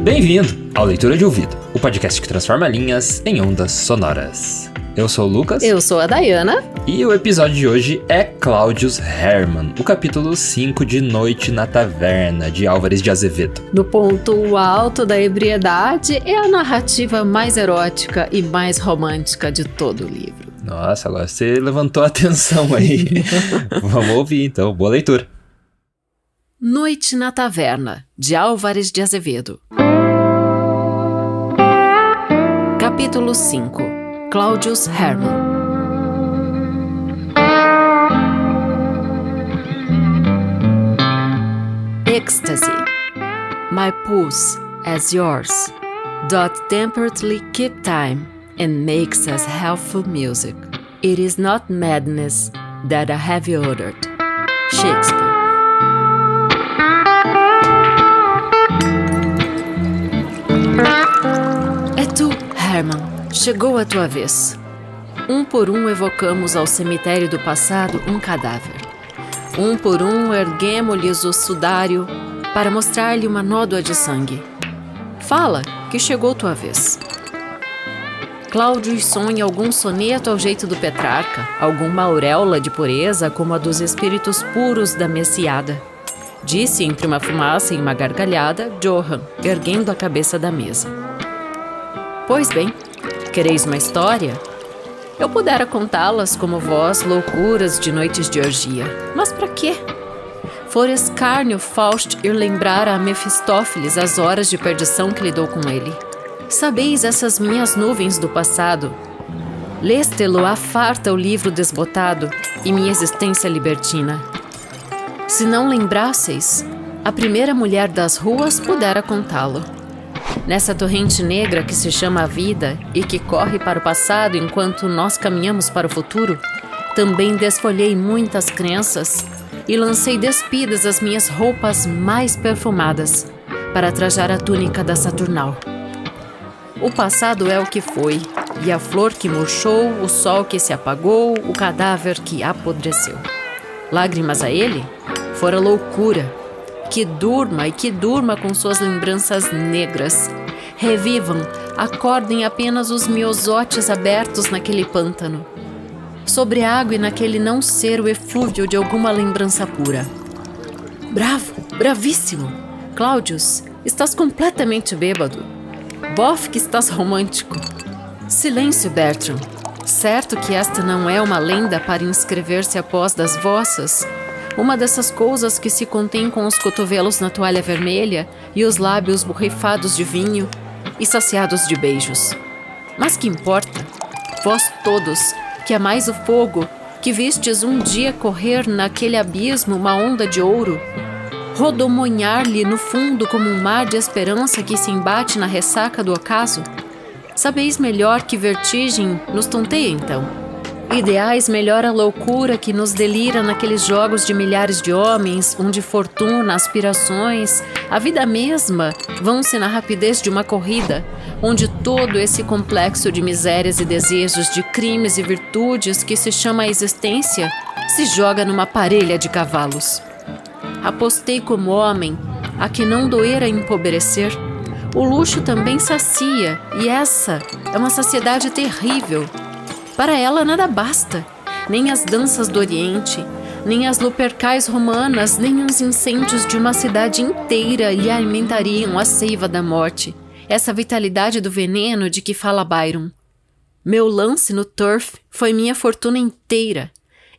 Bem-vindo ao Leitura de Ouvido, o podcast que transforma linhas em ondas sonoras. Eu sou o Lucas. Eu sou a Dayana. E o episódio de hoje é Claudius Hermann, o capítulo 5 de Noite na Taverna, de Álvares de Azevedo. No ponto alto da ebriedade é a narrativa mais erótica e mais romântica de todo o livro. Nossa, agora você levantou a atenção aí. Vamos ouvir então, boa leitura. Noite na Taverna, de Álvares de Azevedo. Capítulo 5. Claudius Hermann. Ecstasy. My pulse, as yours, doth temperately keep time and makes us healthful music. It is not madness that I have ordered. Shakespeare. É tu, Hermann. Chegou a tua vez. Um por um evocamos ao cemitério do passado um cadáver. Um por um erguemo-lhes o sudário para mostrar-lhe uma nódoa de sangue. Fala, que chegou tua vez. Cláudio sonha algum soneto ao jeito do Petrarca, alguma auréola de pureza como a dos espíritos puros da Messiada. Disse entre uma fumaça e uma gargalhada, Johann, erguendo a cabeça da mesa. Pois bem, quereis uma história? Eu pudera contá-las como vós, loucuras de noites de orgia. Mas para quê? Fora escárnio Faust ir lembrar a Mefistófeles as horas de perdição que lidou com ele. Sabeis essas minhas nuvens do passado? Leste-lo à farta o livro desbotado e minha existência libertina. Se não lembrasseis, a primeira mulher das ruas pudera contá-lo. Nessa torrente negra que se chama a vida e que corre para o passado enquanto nós caminhamos para o futuro, também desfolhei muitas crenças e lancei despidas as minhas roupas mais perfumadas para trajar a túnica da Saturnal. O passado é o que foi, e a flor que murchou, o sol que se apagou, o cadáver que apodreceu. Lágrimas a ele? Fora loucura. Que durma e que durma com suas lembranças negras. Revivam, acordem apenas os miosotes abertos naquele pântano. Sobre a água e naquele não ser o eflúvio de alguma lembrança pura. Bravo, bravíssimo! Claudius, estás completamente bêbado. Bof que estás romântico. Silêncio, Bertram. Certo que esta não é uma lenda para inscrever-se após das vossas. Uma dessas coisas que se contém com os cotovelos na toalha vermelha e os lábios borrifados de vinho e saciados de beijos. Mas que importa? Vós todos, que amais o fogo, que vistes um dia correr naquele abismo uma onda de ouro, rodomonhar-lhe no fundo como um mar de esperança que se embate na ressaca do ocaso? Sabeis melhor que vertigem nos tonteia então. Ideais melhor a loucura que nos delira naqueles jogos de milhares de homens, onde fortuna, aspirações, a vida mesma vão-se na rapidez de uma corrida, onde todo esse complexo de misérias e desejos, de crimes e virtudes que se chama a existência, se joga numa parelha de cavalos. Apostei como homem a que não doera empobrecer. O luxo também sacia, e essa é uma saciedade terrível. Para ela nada basta, nem as danças do Oriente, nem as lupercais romanas, nem os incêndios de uma cidade inteira lhe alimentariam a seiva da morte, essa vitalidade do veneno de que fala Byron. Meu lance no turf foi minha fortuna inteira.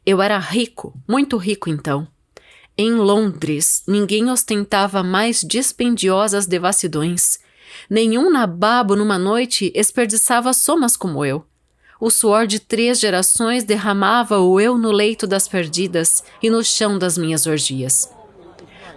Eu era rico, muito rico então. Em Londres, ninguém ostentava mais dispendiosas devassidões. Nenhum nababo numa noite desperdiçava somas como eu. O suor de 3 gerações derramava-o eu no leito das perdidas e no chão das minhas orgias.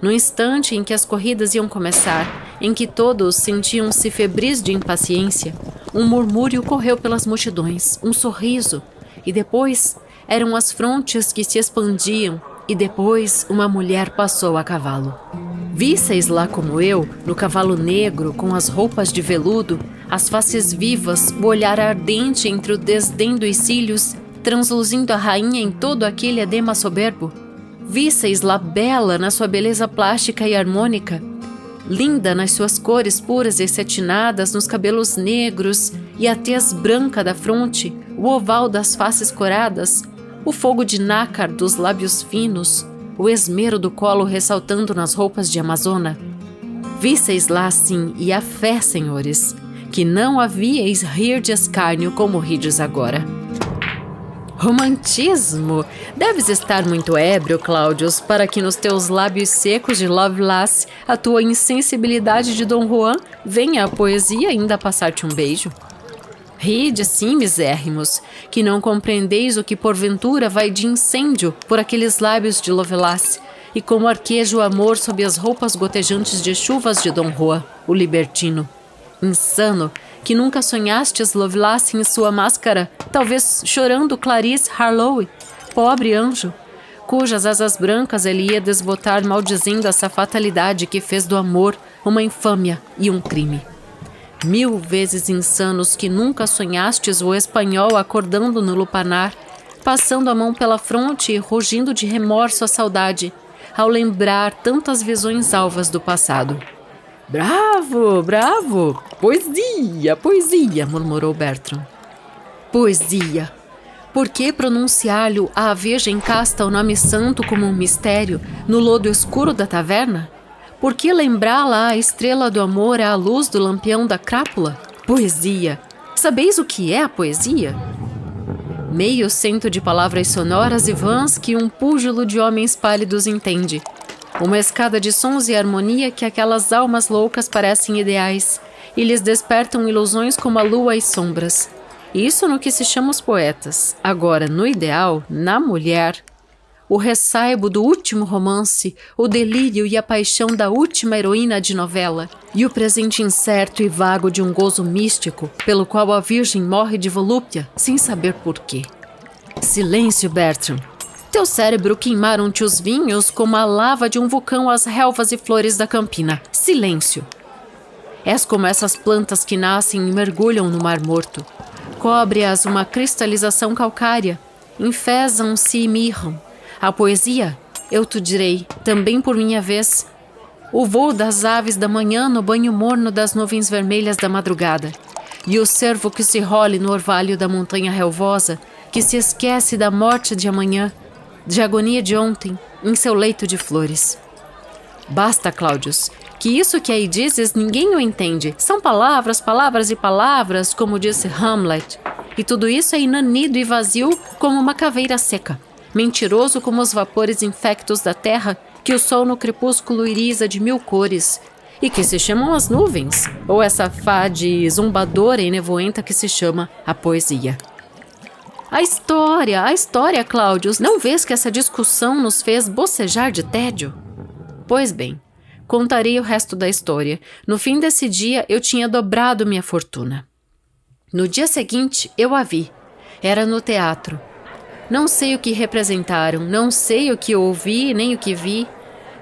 No instante em que as corridas iam começar, em que todos sentiam-se febris de impaciência, um murmúrio correu pelas multidões, um sorriso, e depois eram as frontes que se expandiam, e depois uma mulher passou a cavalo. Visseis lá como eu, no cavalo negro, com as roupas de veludo, as faces vivas, o olhar ardente entre o desdém dos cílios, transluzindo a rainha em todo aquele edema soberbo? Visseis-la bela na sua beleza plástica e harmônica, linda nas suas cores puras e cetinadas, nos cabelos negros e a tez branca da fronte, o oval das faces coradas, o fogo de nácar dos lábios finos, o esmero do colo ressaltando nas roupas de amazona. Visseis-la assim, e a fé, senhores, que não havíeis rir de escárnio como rides agora. Romantismo! Deves estar muito ébrio, Claudius, para que nos teus lábios secos de Lovelace a tua insensibilidade de Dom Juan venha a poesia ainda passar-te um beijo. Ride sim, misérrimos, que não compreendeis o que porventura vai de incêndio por aqueles lábios de Lovelace, e como arqueja o amor sob as roupas gotejantes de chuvas de Dom Juan, o libertino. Insano, que nunca sonhastes Lovelace em sua máscara, talvez chorando Clarice Harlowe, pobre anjo, cujas asas brancas ele ia desbotar maldizendo essa fatalidade que fez do amor uma infâmia e um crime. 1000 vezes insanos que nunca sonhastes o espanhol acordando no lupanar, passando a mão pela fronte e rugindo de remorso à saudade, ao lembrar tantas visões alvas do passado. Bravo, bravo! Poesia, poesia, murmurou Bertram. Poesia! Por que pronunciar-lhe à Virgem casta o nome santo como um mistério no lodo escuro da taverna? Por que lembrá-la a estrela do amor à luz do lampião da crápula? Poesia! Sabeis o que é a poesia? 1/200 de palavras sonoras e vãs que um púgilo de homens pálidos entende. Uma escada de sons e harmonia que aquelas almas loucas parecem ideais e lhes despertam ilusões como a lua e sombras. Isso no que se chama os poetas. Agora, no ideal, na mulher, o ressaibo do último romance, o delírio e a paixão da última heroína de novela, e o presente incerto e vago de um gozo místico, pelo qual a virgem morre de volúpia, sem saber porquê. Silêncio, Bertram! Teu cérebro queimaram-te os vinhos como a lava de um vulcão às relvas e flores da campina. Silêncio! És como essas plantas que nascem e mergulham no mar morto. Cobre-as uma cristalização calcária, enfesam-se e mirram. A poesia, eu te direi, também por minha vez, o voo das aves da manhã no banho morno das nuvens vermelhas da madrugada, e o cervo que se role no orvalho da montanha relvosa, que se esquece da morte de amanhã, de agonia de ontem, em seu leito de flores. Basta, Claudius, que isso que aí dizes ninguém o entende. São palavras, palavras e palavras, como disse Hamlet. E tudo isso é inanido e vazio como uma caveira seca. Mentiroso como os vapores infectos da terra que o sol no crepúsculo iriza de 1000 cores. E que se chamam as nuvens, ou essa fade zombadora e nevoenta que se chama a poesia. A história, Claudius, não vês que essa discussão nos fez bocejar de tédio? Pois bem, contarei o resto da história. No fim desse dia, eu tinha dobrado minha fortuna. No dia seguinte, eu a vi. Era no teatro. Não sei o que representaram, não sei o que ouvi, nem o que vi.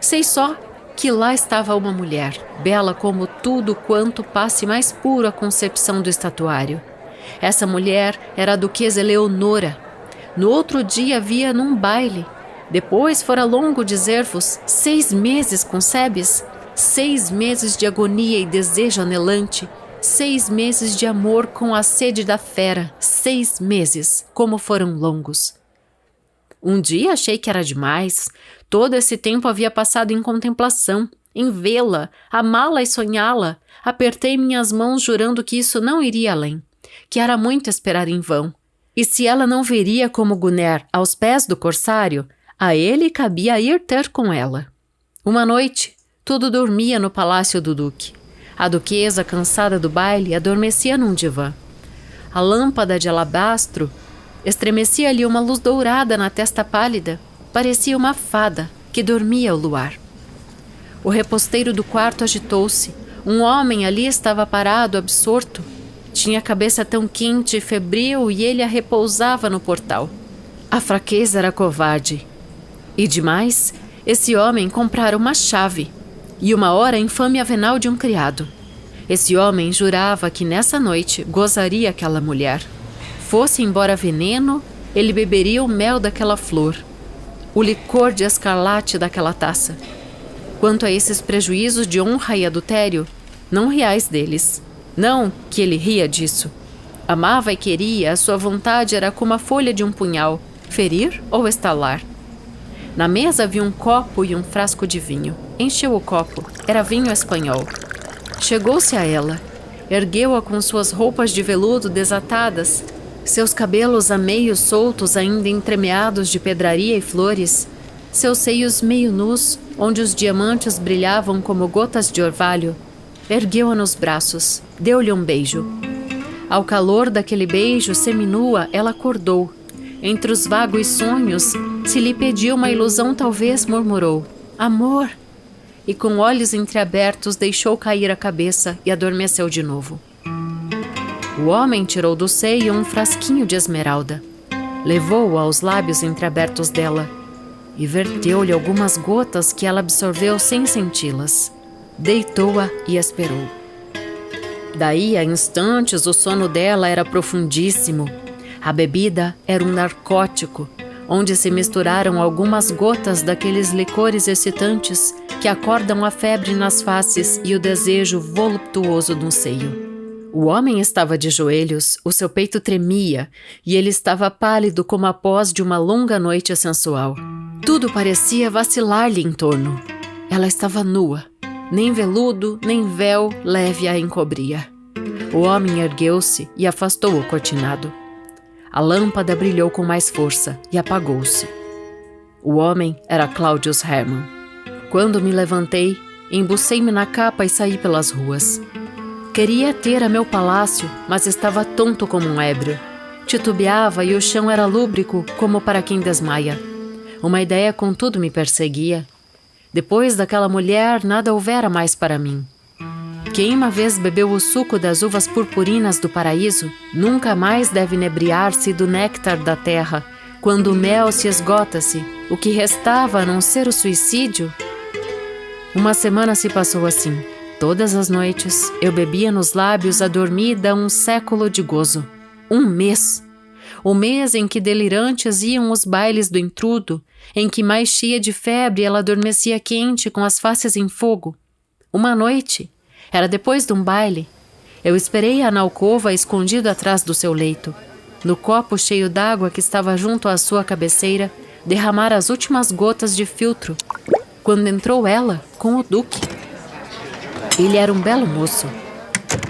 Sei só que lá estava uma mulher, bela como tudo quanto passe mais puro a concepção do estatuário. Essa mulher era a duquesa Eleonora. No outro dia via num baile. Depois fora longo dizer-vos, 6 meses, concebes? 6 meses de agonia e desejo anelante. 6 meses de amor com a sede da fera. 6 meses, como foram longos. Um dia achei que era demais. Todo esse tempo havia passado em contemplação, em vê-la, amá-la e sonhá-la. Apertei minhas mãos jurando que isso não iria além, que era muito esperar em vão. E se ela não viria como Gunner aos pés do corsário, a ele cabia ir ter com ela. Uma noite, tudo dormia no palácio do duque. A duquesa, cansada do baile, adormecia num divã. A lâmpada de alabastro estremecia-lhe uma luz dourada na testa pálida. Parecia uma fada que dormia ao luar. O reposteiro do quarto agitou-se. Um homem ali estava parado, absorto. Tinha a cabeça tão quente e febril e ele a repousava no portal. A fraqueza era covarde. E demais, esse homem comprara uma chave e uma hora infame avenal de um criado. Esse homem jurava que nessa noite gozaria aquela mulher. Fosse embora veneno, ele beberia o mel daquela flor. o licor de escarlate daquela taça. Quanto a esses prejuízos de honra e adultério, não riais deles. Não que ele ria disso. Amava e queria, a sua vontade era como a folha de um punhal, ferir ou estalar. Na mesa havia um copo e um frasco de vinho. Encheu o copo. Era vinho espanhol. Chegou-se a ela. Ergueu-a com suas roupas de veludo desatadas, seus cabelos a meio soltos ainda entremeados de pedraria e flores, seus seios meio nus, onde os diamantes brilhavam como gotas de orvalho. Ergueu-a nos braços. Deu-lhe um beijo. Ao calor daquele beijo seminua, ela acordou. Entre os vagos sonhos, se lhe pediu uma ilusão, talvez murmurou: amor! E com olhos entreabertos deixou cair a cabeça e adormeceu de novo. O homem tirou do seio um frasquinho de esmeralda. Levou-o aos lábios entreabertos dela e verteu-lhe algumas gotas que ela absorveu sem senti-las. Deitou-a e esperou. Daí a instantes o sono dela era profundíssimo. A bebida era um narcótico, onde se misturaram algumas gotas daqueles licores excitantes que acordam a febre nas faces e o desejo voluptuoso no seio. O homem estava de joelhos, o seu peito tremia e ele estava pálido como após de uma longa noite sensual. Tudo parecia vacilar-lhe em torno. Ela estava nua. Nem veludo, nem véu leve a encobria. O homem ergueu-se e afastou o cortinado. A lâmpada brilhou com mais força e apagou-se. O homem era Claudius Hermann. Quando me levantei, embucei-me na capa e saí pelas ruas. Queria ter a meu palácio, mas estava tonto como um ébrio. Titubeava e o chão era lúbrico como para quem desmaia. Uma ideia, contudo, me perseguia. Depois daquela mulher, nada houvera mais para mim. Quem uma vez bebeu o suco das uvas purpurinas do paraíso, nunca mais deve inebriar-se do néctar da terra. Quando o mel se esgota-se, o que restava a não ser o suicídio? Uma semana se passou assim. Todas as noites, eu bebia nos lábios adormida um século de gozo. Um mês! O mês em que delirantes iam os bailes do intrudo, em que mais cheia de febre ela adormecia quente com as faces em fogo. Uma noite, era depois de um baile, eu esperei-a na alcova escondido atrás do seu leito. No copo cheio d'água que estava junto à sua cabeceira, derramara as últimas gotas de filtro, quando entrou ela com o duque. Ele era um belo moço.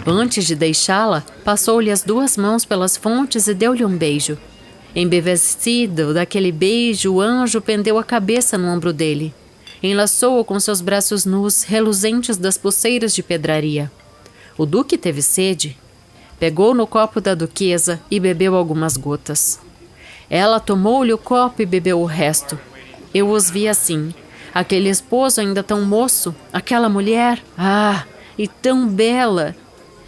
Antes de deixá-la, passou-lhe as duas mãos pelas fontes e deu-lhe um beijo. Embevecido daquele beijo, o anjo pendeu a cabeça no ombro dele. Enlaçou-o com seus braços nus, reluzentes das pulseiras de pedraria. O duque teve sede. Pegou no copo da duquesa e bebeu algumas gotas. Ela tomou-lhe o copo e bebeu o resto. Eu os vi assim. Aquele esposo ainda tão moço, aquela mulher, e tão bela,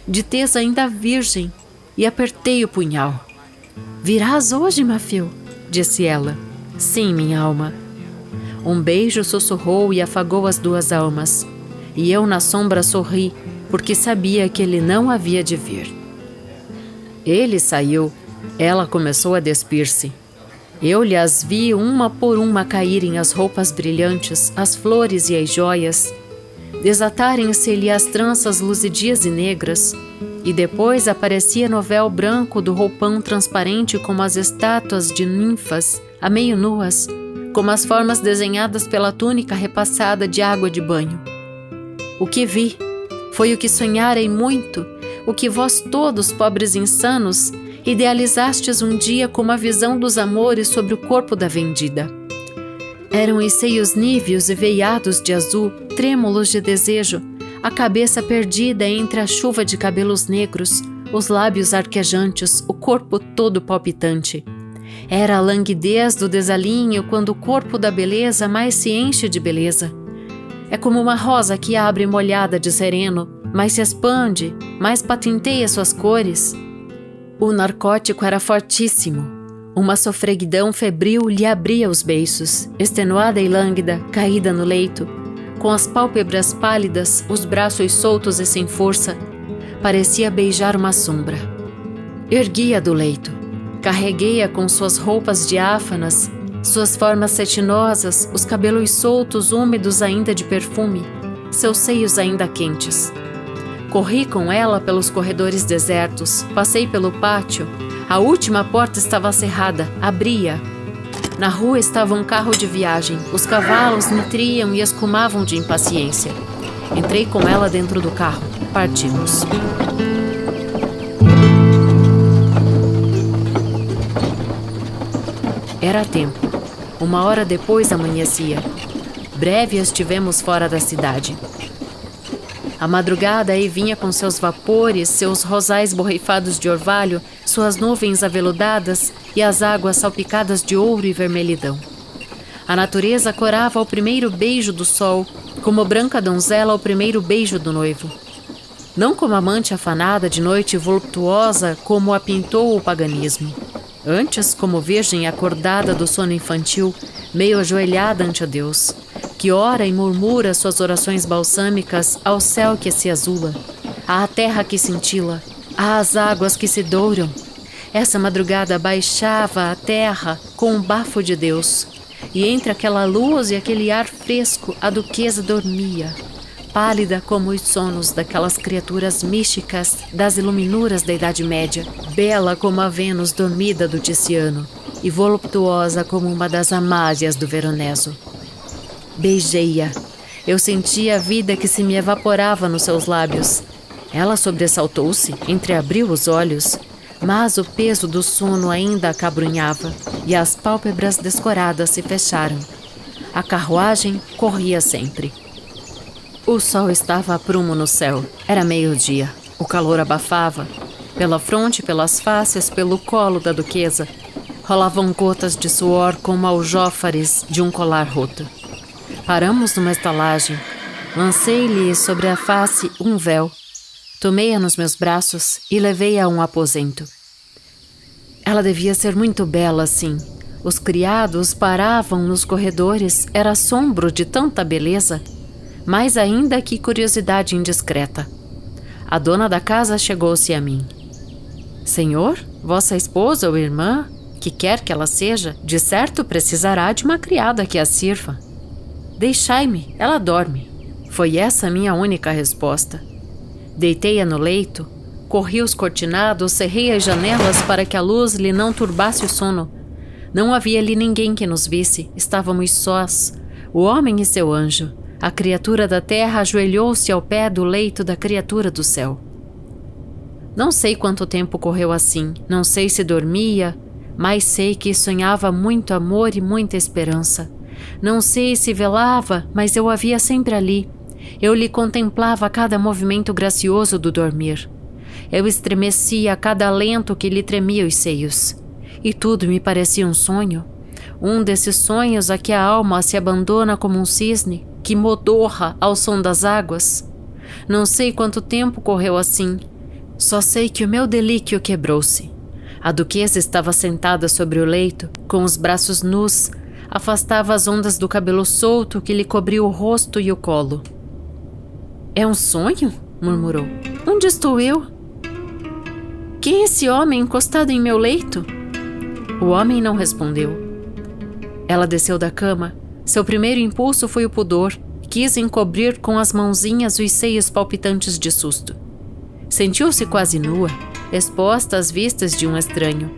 de tez ainda virgem, e apertei o punhal. Virás hoje, Mafil? Disse ela. Sim, minha alma. Um beijo sussurrou e afagou as duas almas, e eu na sombra sorri, porque sabia que ele não havia de vir. Ele saiu, ela começou a despir-se. Eu lhe as vi uma por uma caírem as roupas brilhantes, as flores e as joias, desatarem-se-lhe as tranças luzidias e negras, e depois aparecia no véu branco do roupão transparente como as estátuas de ninfas, a meio nuas, como as formas desenhadas pela túnica repassada de água de banho. O que vi foi o que sonharei muito, o que vós todos, pobres insanos, idealizastes um dia como a visão dos amores sobre o corpo da vendida. Eram os seios níveos e veiados de azul, trêmulos de desejo, a cabeça perdida entre a chuva de cabelos negros, os lábios arquejantes, o corpo todo palpitante. Era a languidez do desalinho quando o corpo da beleza mais se enche de beleza. É como uma rosa que abre molhada de sereno, mais se expande, mais patenteia suas cores. O narcótico era fortíssimo. Uma sofreguidão febril lhe abria os beiços, extenuada e lânguida, caída no leito, com as pálpebras pálidas, os braços soltos e sem força, parecia beijar uma sombra. Ergui-a do leito, carreguei-a com suas roupas diáfanas, Suas formas cetinosas, os cabelos soltos, úmidos ainda de perfume, seus seios ainda quentes. Corri com ela pelos corredores desertos, passei pelo pátio. A última porta estava cerrada, abria. Na rua estava um carro de viagem. Os cavalos nitriam e escumavam de impaciência. Entrei com ela dentro do carro. Partimos. Era tempo. 1 hora depois amanhecia. Breve estivemos fora da cidade. A madrugada aí vinha com seus vapores, seus rosais borrifados de orvalho, suas nuvens aveludadas e as águas salpicadas de ouro e vermelhidão. A natureza corava ao primeiro beijo do sol, como branca donzela ao primeiro beijo do noivo. Não como amante afanada de noite voluptuosa como a pintou o paganismo. Antes, como virgem acordada do sono infantil, meio ajoelhada ante a Deus, que ora e murmura suas orações balsâmicas ao céu que se azula, à terra que cintila, às águas que se douram. Essa madrugada baixava a terra com o bafo de Deus, e entre aquela luz e aquele ar fresco a duquesa dormia, pálida como os sonos daquelas criaturas místicas das iluminuras da Idade Média, bela como a Vênus dormida do Ticiano e voluptuosa como uma das Amálias do Veroneso. Beijei-a. Eu sentia a vida que se me evaporava nos seus lábios. Ela sobressaltou-se, entreabriu os olhos, mas o peso do sono ainda a acabrunhava e as pálpebras descoradas se fecharam. A carruagem corria sempre. O sol estava a prumo no céu. Era meio-dia. O calor abafava. Pela fronte, pelas faces, pelo colo da duquesa, rolavam gotas de suor como aljófares de um colar roto. Paramos numa estalagem. Lancei-lhe sobre a face um véu. Tomei-a nos meus braços e levei-a a um aposento. Ela devia ser muito bela assim. Os criados paravam nos corredores. Era assombro de tanta beleza. Mais ainda que curiosidade indiscreta. A dona da casa chegou-se a mim. Senhor, vossa esposa ou irmã, que quer que ela seja, de certo precisará de uma criada que a sirva. Deixai-me, ela dorme. Foi essa a minha única resposta. Deitei-a no leito, corri os cortinados, cerrei as janelas para que a luz lhe não turbasse o sono. Não havia ali ninguém que nos visse, estávamos sós, o homem e seu anjo. A criatura da terra ajoelhou-se ao pé do leito da criatura do céu. Não sei quanto tempo correu assim, não sei se dormia, mas sei que sonhava muito amor e muita esperança. Não sei se velava, mas eu a via sempre ali. Eu lhe contemplava a cada movimento gracioso do dormir. Eu estremecia a cada alento que lhe tremia os seios. E tudo me parecia um sonho. Um desses sonhos a que a alma se abandona como um cisne, que modorra ao som das águas. Não sei quanto tempo correu assim. Só sei que o meu delíquio quebrou-se. A duquesa estava sentada sobre o leito, com os braços nus, afastava as ondas do cabelo solto que lhe cobria o rosto e o colo. É um sonho? Murmurou. Onde estou eu? Quem é esse homem encostado em meu leito? O homem não respondeu. Ela desceu da cama. Seu primeiro impulso foi o pudor. Quis encobrir com as mãozinhas os seios palpitantes de susto. Sentiu-se quase nua, exposta às vistas de um estranho,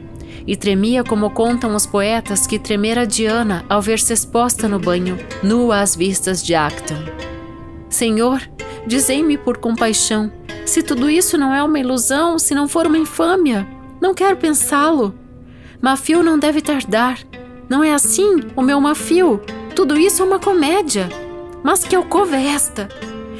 e tremia como contam os poetas que tremera Diana ao ver-se exposta no banho, nua às vistas de Acton. Senhor, dizei-me por compaixão, se tudo isso não é uma ilusão, se não for uma infâmia, não quero pensá-lo. Mafio não deve tardar. Não é assim, o meu Mafio? Tudo isso é uma comédia. Mas que alcova é esta?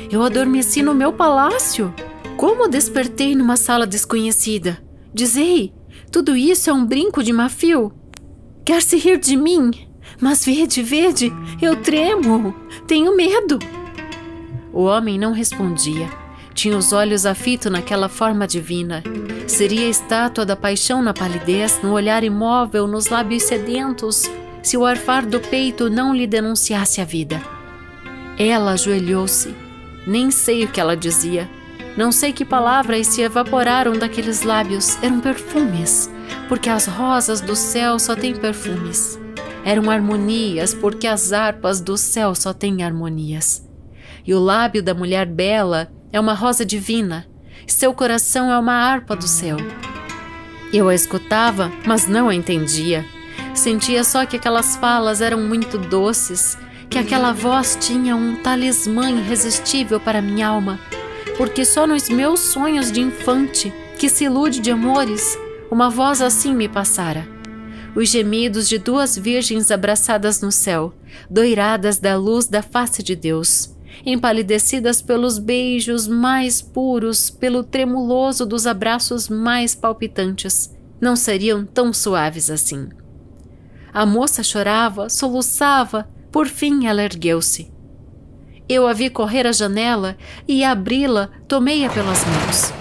Eu adormeci no meu palácio? Como despertei numa sala desconhecida? Dizei, tudo isso é um brinco de Mafio? Quer se rir de mim? Mas vede, eu tremo, tenho medo. O homem não respondia. Tinha os olhos afitos naquela forma divina. Seria a estátua da paixão na palidez, no olhar imóvel, nos lábios sedentos, se o arfar do peito não lhe denunciasse a vida. Ela ajoelhou-se. Nem sei o que ela dizia. Não sei que palavras se evaporaram daqueles lábios. Eram perfumes, porque as rosas do céu só têm perfumes. Eram harmonias, porque as harpas do céu só têm harmonias. E o lábio da mulher bela é uma rosa divina, e seu coração é uma harpa do céu. Eu a escutava, mas não a entendia. Sentia só que aquelas falas eram muito doces, que aquela voz tinha um talismã irresistível para minha alma, porque só nos meus sonhos de infante, que se ilude de amores, uma voz assim me passara. Os gemidos de duas virgens abraçadas no céu, doiradas da luz da face de Deus, empalidecidas pelos beijos mais puros, pelo tremuloso dos abraços mais palpitantes, não seriam tão suaves assim. A moça chorava, soluçava, por fim ela ergueu-se. Eu a vi correr à janela e, a abri-la, tomei-a pelas mãos.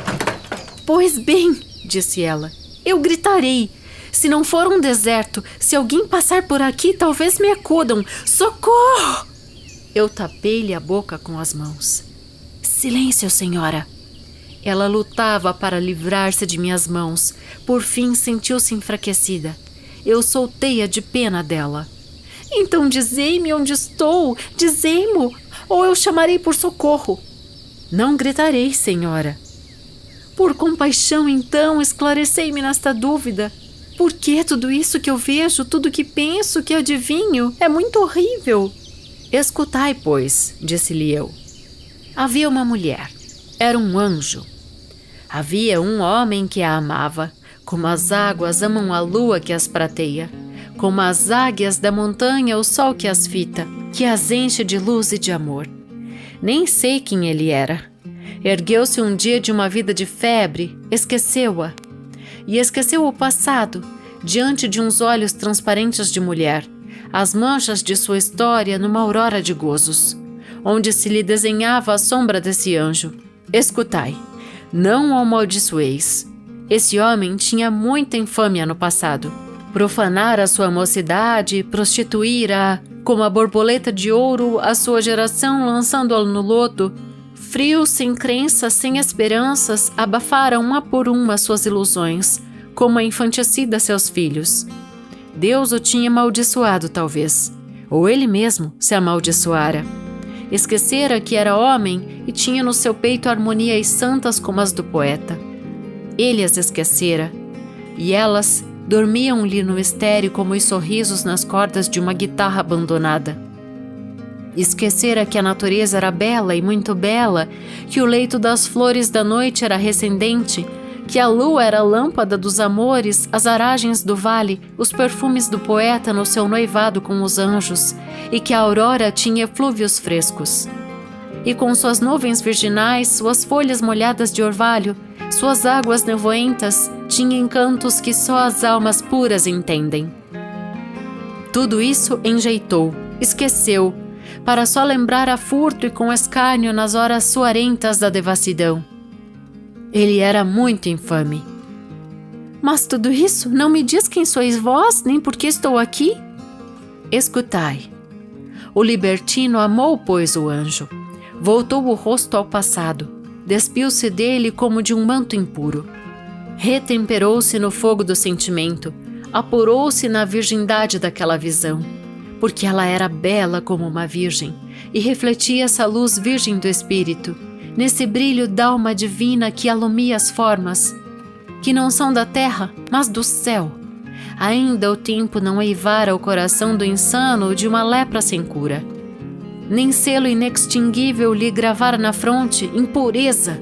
Pois bem, disse ela, eu gritarei. Se não for um deserto, se alguém passar por aqui, talvez me acudam. Socorro! Eu tapei-lhe a boca com as mãos. Silêncio, senhora. Ela lutava para livrar-se de minhas mãos. Por fim sentiu-se enfraquecida. Eu soltei-a de pena dela. Então dizei-me onde estou, dizei-mo, ou eu chamarei por socorro. Não gritarei, senhora. Por compaixão, então, esclarecei-me nesta dúvida. Por que tudo isso que eu vejo, tudo que penso, que adivinho, é muito horrível? Escutai, pois, disse-lhe eu. Havia uma mulher. Era um anjo. Havia um homem que a amava, como as águas amam a lua que as prateia, como as águias da montanha o sol que as fita, que as enche de luz e de amor. Nem sei quem ele era. Ergueu-se um dia de uma vida de febre, esqueceu-a. E esqueceu o passado, diante de uns olhos transparentes de mulher, as manchas de sua história numa aurora de gozos, onde se lhe desenhava a sombra desse anjo. Escutai, não o amaldiçoeis. Esse homem tinha muita infâmia no passado. Profanara sua mocidade, prostituíra, como a borboleta de ouro, a sua geração lançando-a no lodo. Frios, sem crenças, sem esperanças, abafaram uma por uma suas ilusões, como a infanticida seus filhos. Deus o tinha amaldiçoado, talvez, ou ele mesmo se amaldiçoara. Esquecera que era homem e tinha no seu peito harmonias santas como as do poeta. Ele as esquecera, e elas dormiam-lhe no mistério como os sorrisos nas cordas de uma guitarra abandonada. Esquecera que a natureza era bela e muito bela, que o leito das flores da noite era recendente, que a lua era a lâmpada dos amores, as aragens do vale, os perfumes do poeta no seu noivado com os anjos, e que a aurora tinha eflúvios frescos. E com suas nuvens virginais, suas folhas molhadas de orvalho, suas águas nevoentas, tinha encantos que só as almas puras entendem. Tudo isso enjeitou, esqueceu, para só lembrar a furto e com escárnio nas horas suarentas da devassidão. Ele era muito infame. Mas tudo isso não me diz quem sois vós, nem por que estou aqui? Escutai. O libertino amou, pois, o anjo. Voltou o rosto ao passado. Despiu-se dele como de um manto impuro. Retemperou-se no fogo do sentimento. Apurou-se na virgindade daquela visão. Porque ela era bela como uma virgem e refletia essa luz virgem do espírito, nesse brilho d'alma divina que alumia as formas, que não são da terra, mas do céu. Ainda o tempo não eivara o coração do insano de uma lepra sem cura. Nem selo inextinguível lhe gravara na fronte impureza.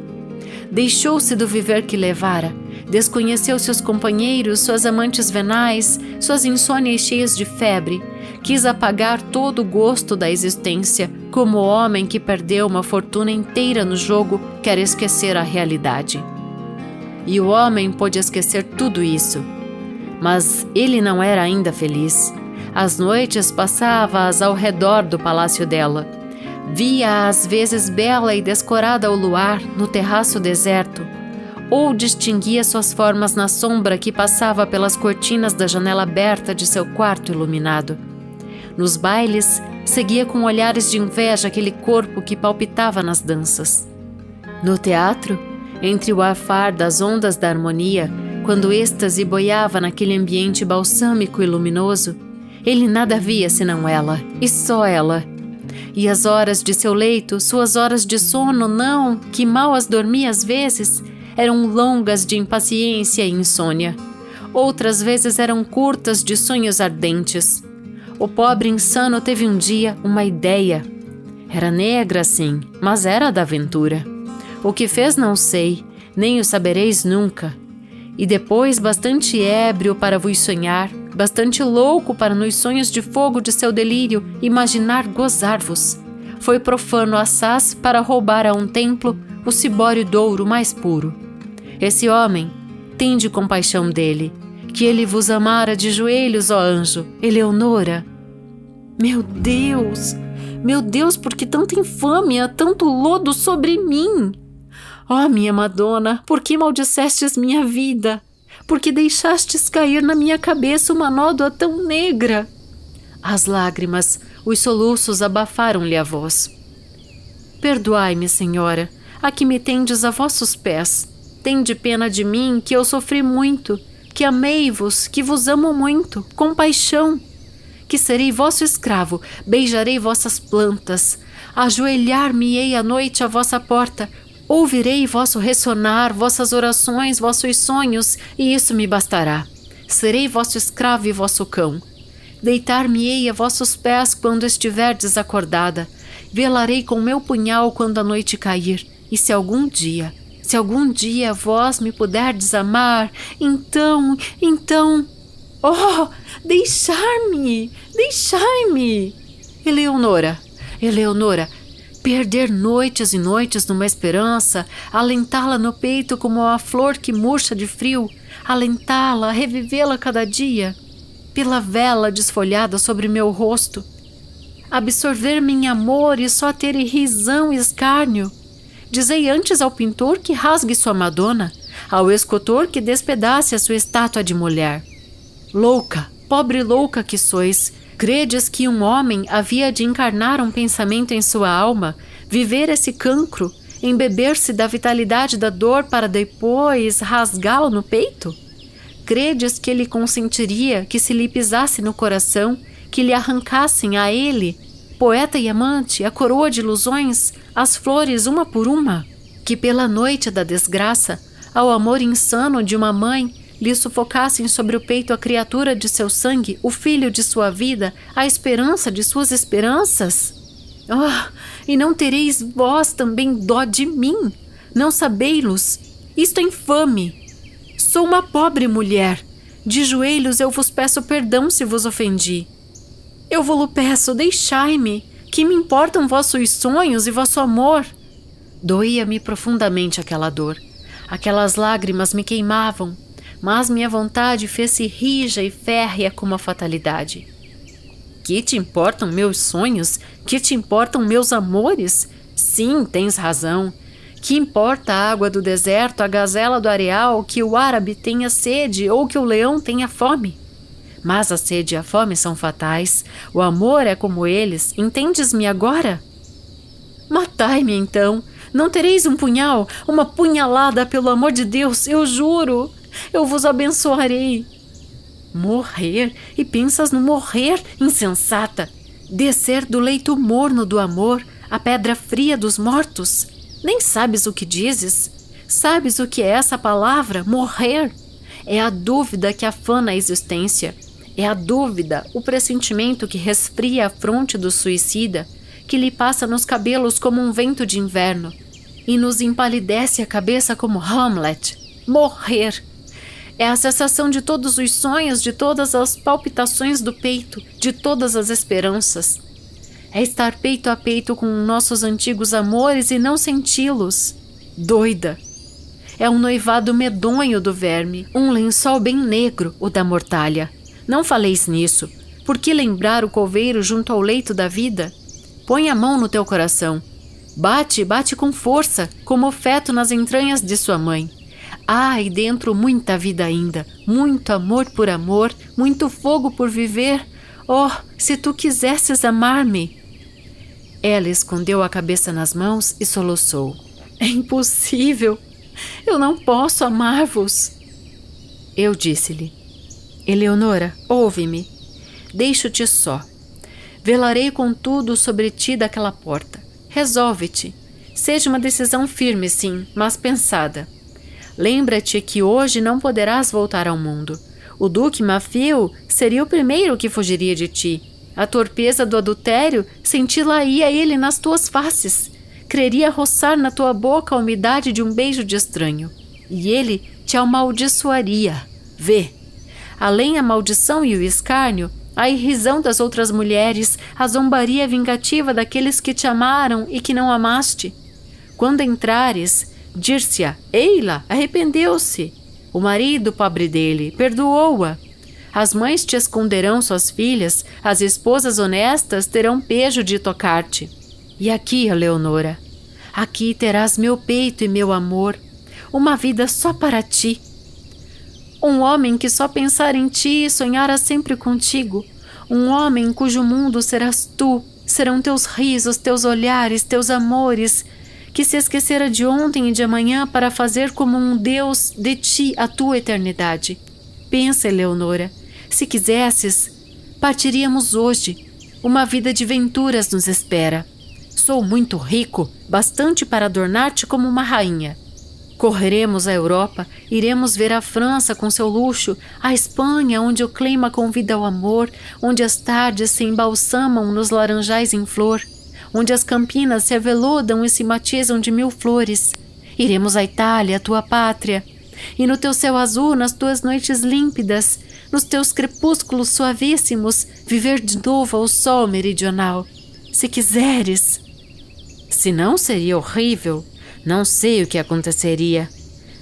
Deixou-se do viver que levara, desconheceu seus companheiros, suas amantes venais, suas insônias cheias de febre, quis apagar todo o gosto da existência, como o homem que perdeu uma fortuna inteira no jogo quer esquecer a realidade. E o homem pôde esquecer tudo isso. Mas ele não era ainda feliz. As noites passava-as ao redor do palácio dela. Via-a às vezes bela e descorada ao luar, no terraço deserto, ou distinguia suas formas na sombra que passava pelas cortinas da janela aberta de seu quarto iluminado. Nos bailes, seguia com olhares de inveja aquele corpo que palpitava nas danças. No teatro, entre o arfar das ondas da harmonia, quando o êxtase boiava naquele ambiente balsâmico e luminoso, Ele nada via senão ela, e só ela. E as horas de seu leito, suas horas de sono, não, que mal as dormia às vezes, eram longas de impaciência e insônia. Outras vezes eram curtas de sonhos ardentes. O pobre insano teve um dia uma ideia. Era negra, sim, mas era da aventura. O que fez não sei, nem o sabereis nunca. E depois, bastante ébrio para vos sonhar, bastante louco para nos sonhos de fogo de seu delírio imaginar gozar-vos, foi profano assaz para roubar a um templo o cibório douro mais puro. Esse homem, tende compaixão dele, que ele vos amara de joelhos, ó anjo, Eleonora. Meu Deus, por que tanta infâmia, tanto lodo sobre mim? Ó minha Madonna, por que maldissestes minha vida? Por que deixastes cair na minha cabeça uma nódoa tão negra? As lágrimas, os soluços abafaram-lhe a voz. Perdoai-me, senhora, aqui me tendes a vossos pés. Tende pena de mim, que eu sofri muito, que amei-vos, que vos amo muito, com paixão. Que serei vosso escravo, beijarei vossas plantas, ajoelhar-me-ei à noite à vossa porta, ouvirei vosso ressonar, vossas orações, vossos sonhos, e isso me bastará. Serei vosso escravo e vosso cão. Deitar-me-ei a vossos pés quando estiverdes acordada. Velarei com meu punhal quando a noite cair. E se algum dia vós me puderdes amar, então... Oh, deixai-me! Eleonora, perder noites e noites numa esperança, alentá-la no peito como uma flor que murcha de frio, alentá-la, revivê-la cada dia, pela vela desfolhada sobre meu rosto, absorver-me em amor e só ter risão e escárnio. Dizei antes ao pintor que rasgue sua Madonna, ao escultor que despedace a sua estátua de mulher. Louca, pobre louca que sois, credes que um homem havia de encarnar um pensamento em sua alma, viver esse cancro, embeber-se da vitalidade da dor para depois rasgá-lo no peito? Credes que ele consentiria que se lhe pisasse no coração, que lhe arrancassem a ele, poeta e amante, a coroa de ilusões, as flores uma por uma? Que pela noite da desgraça, ao amor insano de uma mãe, lhe sufocassem sobre o peito a criatura de seu sangue, o filho de sua vida, a esperança de suas esperanças? Oh, e não tereis vós também dó de mim? Não sabei-los? Isto é infame. Sou uma pobre mulher. De joelhos eu vos peço perdão se vos ofendi. Eu vos peço, deixai-me. Que me importam vossos sonhos e vosso amor? Doía-me profundamente aquela dor. Aquelas lágrimas me queimavam, mas minha vontade fez-se rija e férrea como a fatalidade. Que te importam meus sonhos? Que te importam meus amores? Sim, tens razão. Que importa a água do deserto, a gazela do areal, que o árabe tenha sede ou que o leão tenha fome? Mas a sede e a fome são fatais. O amor é como eles. Entendes-me agora? Matai-me então. Não tereis um punhal, uma punhalada, pelo amor de Deus, eu juro. Eu vos abençoarei. Morrer? E pensas no morrer, insensata? Descer do leito morno do amor, a pedra fria dos mortos? Nem sabes o que dizes? Sabes o que é essa palavra, morrer? É a dúvida que afana a existência. É a dúvida, o pressentimento que resfria a fronte do suicida, que lhe passa nos cabelos como um vento de inverno e nos empalidece a cabeça como Hamlet. Morrer! É a cessação de todos os sonhos, de todas as palpitações do peito, de todas as esperanças. É estar peito a peito com nossos antigos amores e não senti-los. Doida! É um noivado medonho do verme, um lençol bem negro, o da mortalha. Não faleis nisso. Por que lembrar o coveiro junto ao leito da vida? Põe a mão no teu coração. Bate, bate com força, como o feto nas entranhas de sua mãe. Há aí dentro muita vida ainda, muito amor por amor, muito fogo por viver. Oh, se tu quisesses amar-me! Ela escondeu a cabeça nas mãos e soluçou. É impossível! Eu não posso amar-vos! Eu disse-lhe: Eleonora, ouve-me. Deixo-te só. Velarei contudo sobre ti daquela porta. Resolve-te. Seja uma decisão firme, sim, mas pensada. Lembra-te que hoje não poderás voltar ao mundo. O duque Maffeo seria o primeiro que fugiria de ti. A torpeza do adultério senti-la-ia ele nas tuas faces. Creria roçar na tua boca a umidade de um beijo de estranho. E ele te amaldiçoaria. Vê! Além a maldição e o escárnio, a irrisão das outras mulheres, a zombaria vingativa daqueles que te amaram e que não amaste. Quando entrares, dir-se-á: Eila, arrependeu-se. O marido, pobre dele, perdoou-a. As mães te esconderão suas filhas, as esposas honestas terão pejo de tocar-te. E aqui, Eleonora, aqui terás meu peito e meu amor, uma vida só para ti. Um homem que só pensar em ti e sonhara sempre contigo. Um homem cujo mundo serás tu, serão teus risos, teus olhares, teus amores, que se esquecera de ontem e de amanhã para fazer como um Deus de ti a tua eternidade. Pensa, Eleonora, se quisesses, partiríamos hoje. Uma vida de venturas nos espera. Sou muito rico, bastante para adornar-te como uma rainha. Correremos à Europa, iremos ver a França com seu luxo, a Espanha, onde o clima convida ao amor, onde as tardes se embalsamam nos laranjais em flor, onde as campinas se aveludam e se matizam de mil flores. Iremos à Itália, tua pátria, e no teu céu azul, nas tuas noites límpidas, nos teus crepúsculos suavíssimos, viver de novo ao sol meridional. Se quiseres. Se não, seria horrível. Não sei o que aconteceria,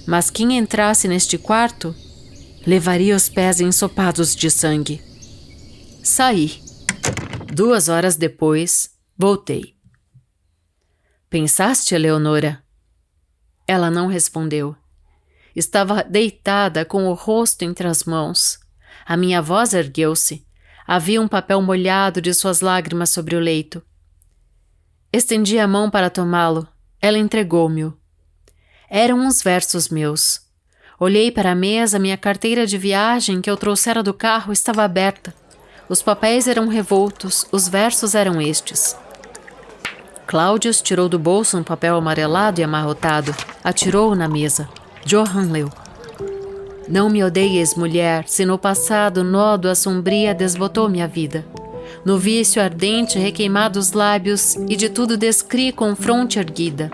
mas quem entrasse neste quarto levaria os pés ensopados de sangue. Saí. 2 horas depois, voltei. Pensaste, Eleonora? Ela não respondeu. Estava deitada com o rosto entre as mãos. A minha voz ergueu-se. Havia um papel molhado de suas lágrimas sobre o leito. Estendi a mão para tomá-lo. Ela entregou-me-o. Eram uns versos meus. Olhei para a mesa, minha carteira de viagem que eu trouxera do carro estava aberta. Os papéis eram revoltos, os versos eram estes. Cláudius tirou do bolso um papel amarelado e amarrotado, atirou-o na mesa. Johann leu. Não me odeies, mulher, se no passado nódo a sombria desbotou minha vida. No vício ardente requeimado os lábios e de tudo descri com fronte erguida.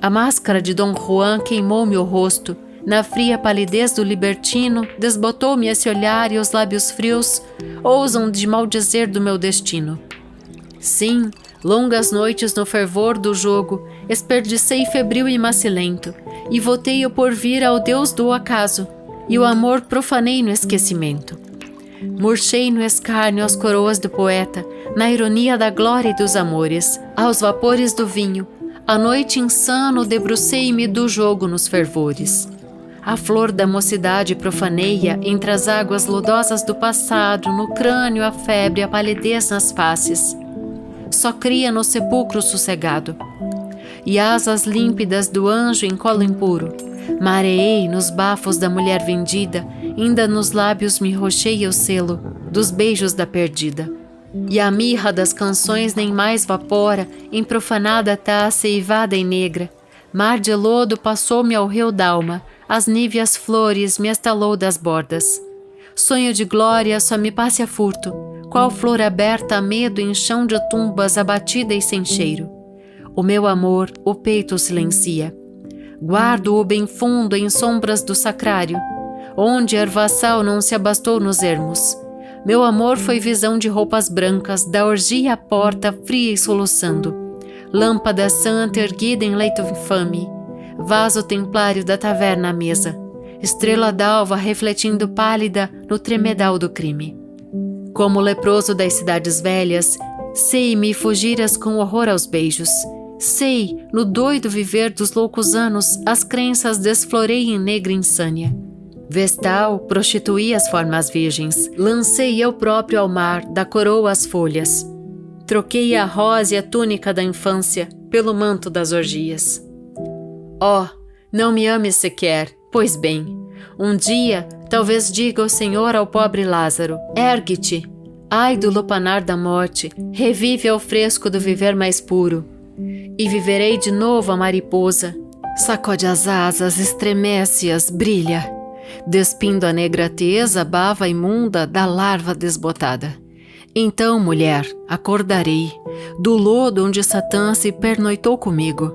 A máscara de Dom Juan queimou-me o rosto, na fria palidez do libertino desbotou-me esse olhar e os lábios frios ousam de maldizer do meu destino. Sim, longas noites no fervor do jogo, esperdicei febril e macilento, e votei o porvir ao Deus do acaso, e o amor profanei no esquecimento. Murchei no escárnio as coroas do poeta, na ironia da glória e dos amores, aos vapores do vinho, à noite insano debrucei-me do jogo nos fervores. A flor da mocidade profaneia entre as águas lodosas do passado, no crânio a febre, a palidez nas faces. Só cria no sepulcro sossegado. E asas límpidas do anjo em colo impuro, mareei nos bafos da mulher vendida, ainda nos lábios me rocheia o selo dos beijos da perdida. E a mirra das canções nem mais vapora, em profanada taça eivada e negra. Mar de lodo passou-me ao rio d'alma, as níveas flores me estalou das bordas. Sonho de glória só me passe a furto, qual flor aberta a medo em chão de tumbas abatida e sem cheiro. O meu amor, o peito silencia. Guardo-o bem fundo em sombras do sacrário, onde a ervaçal não se abastou nos ermos. Meu amor foi visão de roupas brancas, da orgia à porta, fria e soluçando. Lâmpada santa erguida em leito infame, vaso templário da taverna à mesa, estrela d'alva refletindo pálida no tremedal do crime. Como leproso das cidades velhas, sei-me fugiras com horror aos beijos. Sei, no doido viver dos loucos anos, as crenças desflorei em negra insânia. Vestal, prostituí as formas virgens, lancei eu próprio ao mar, da coroa as folhas. Troquei a rosa e a túnica da infância pelo manto das orgias. Oh, não me ames sequer, pois bem, Um dia, talvez diga o Senhor ao pobre Lázaro: ergue-te, ai do lupanar da morte, revive ao fresco do viver mais puro. E viverei de novo a mariposa, sacode as asas, estremece-as, brilha, despindo a negrateza, bava imunda da larva desbotada. Então, mulher, acordarei do lodo onde Satã se pernoitou comigo,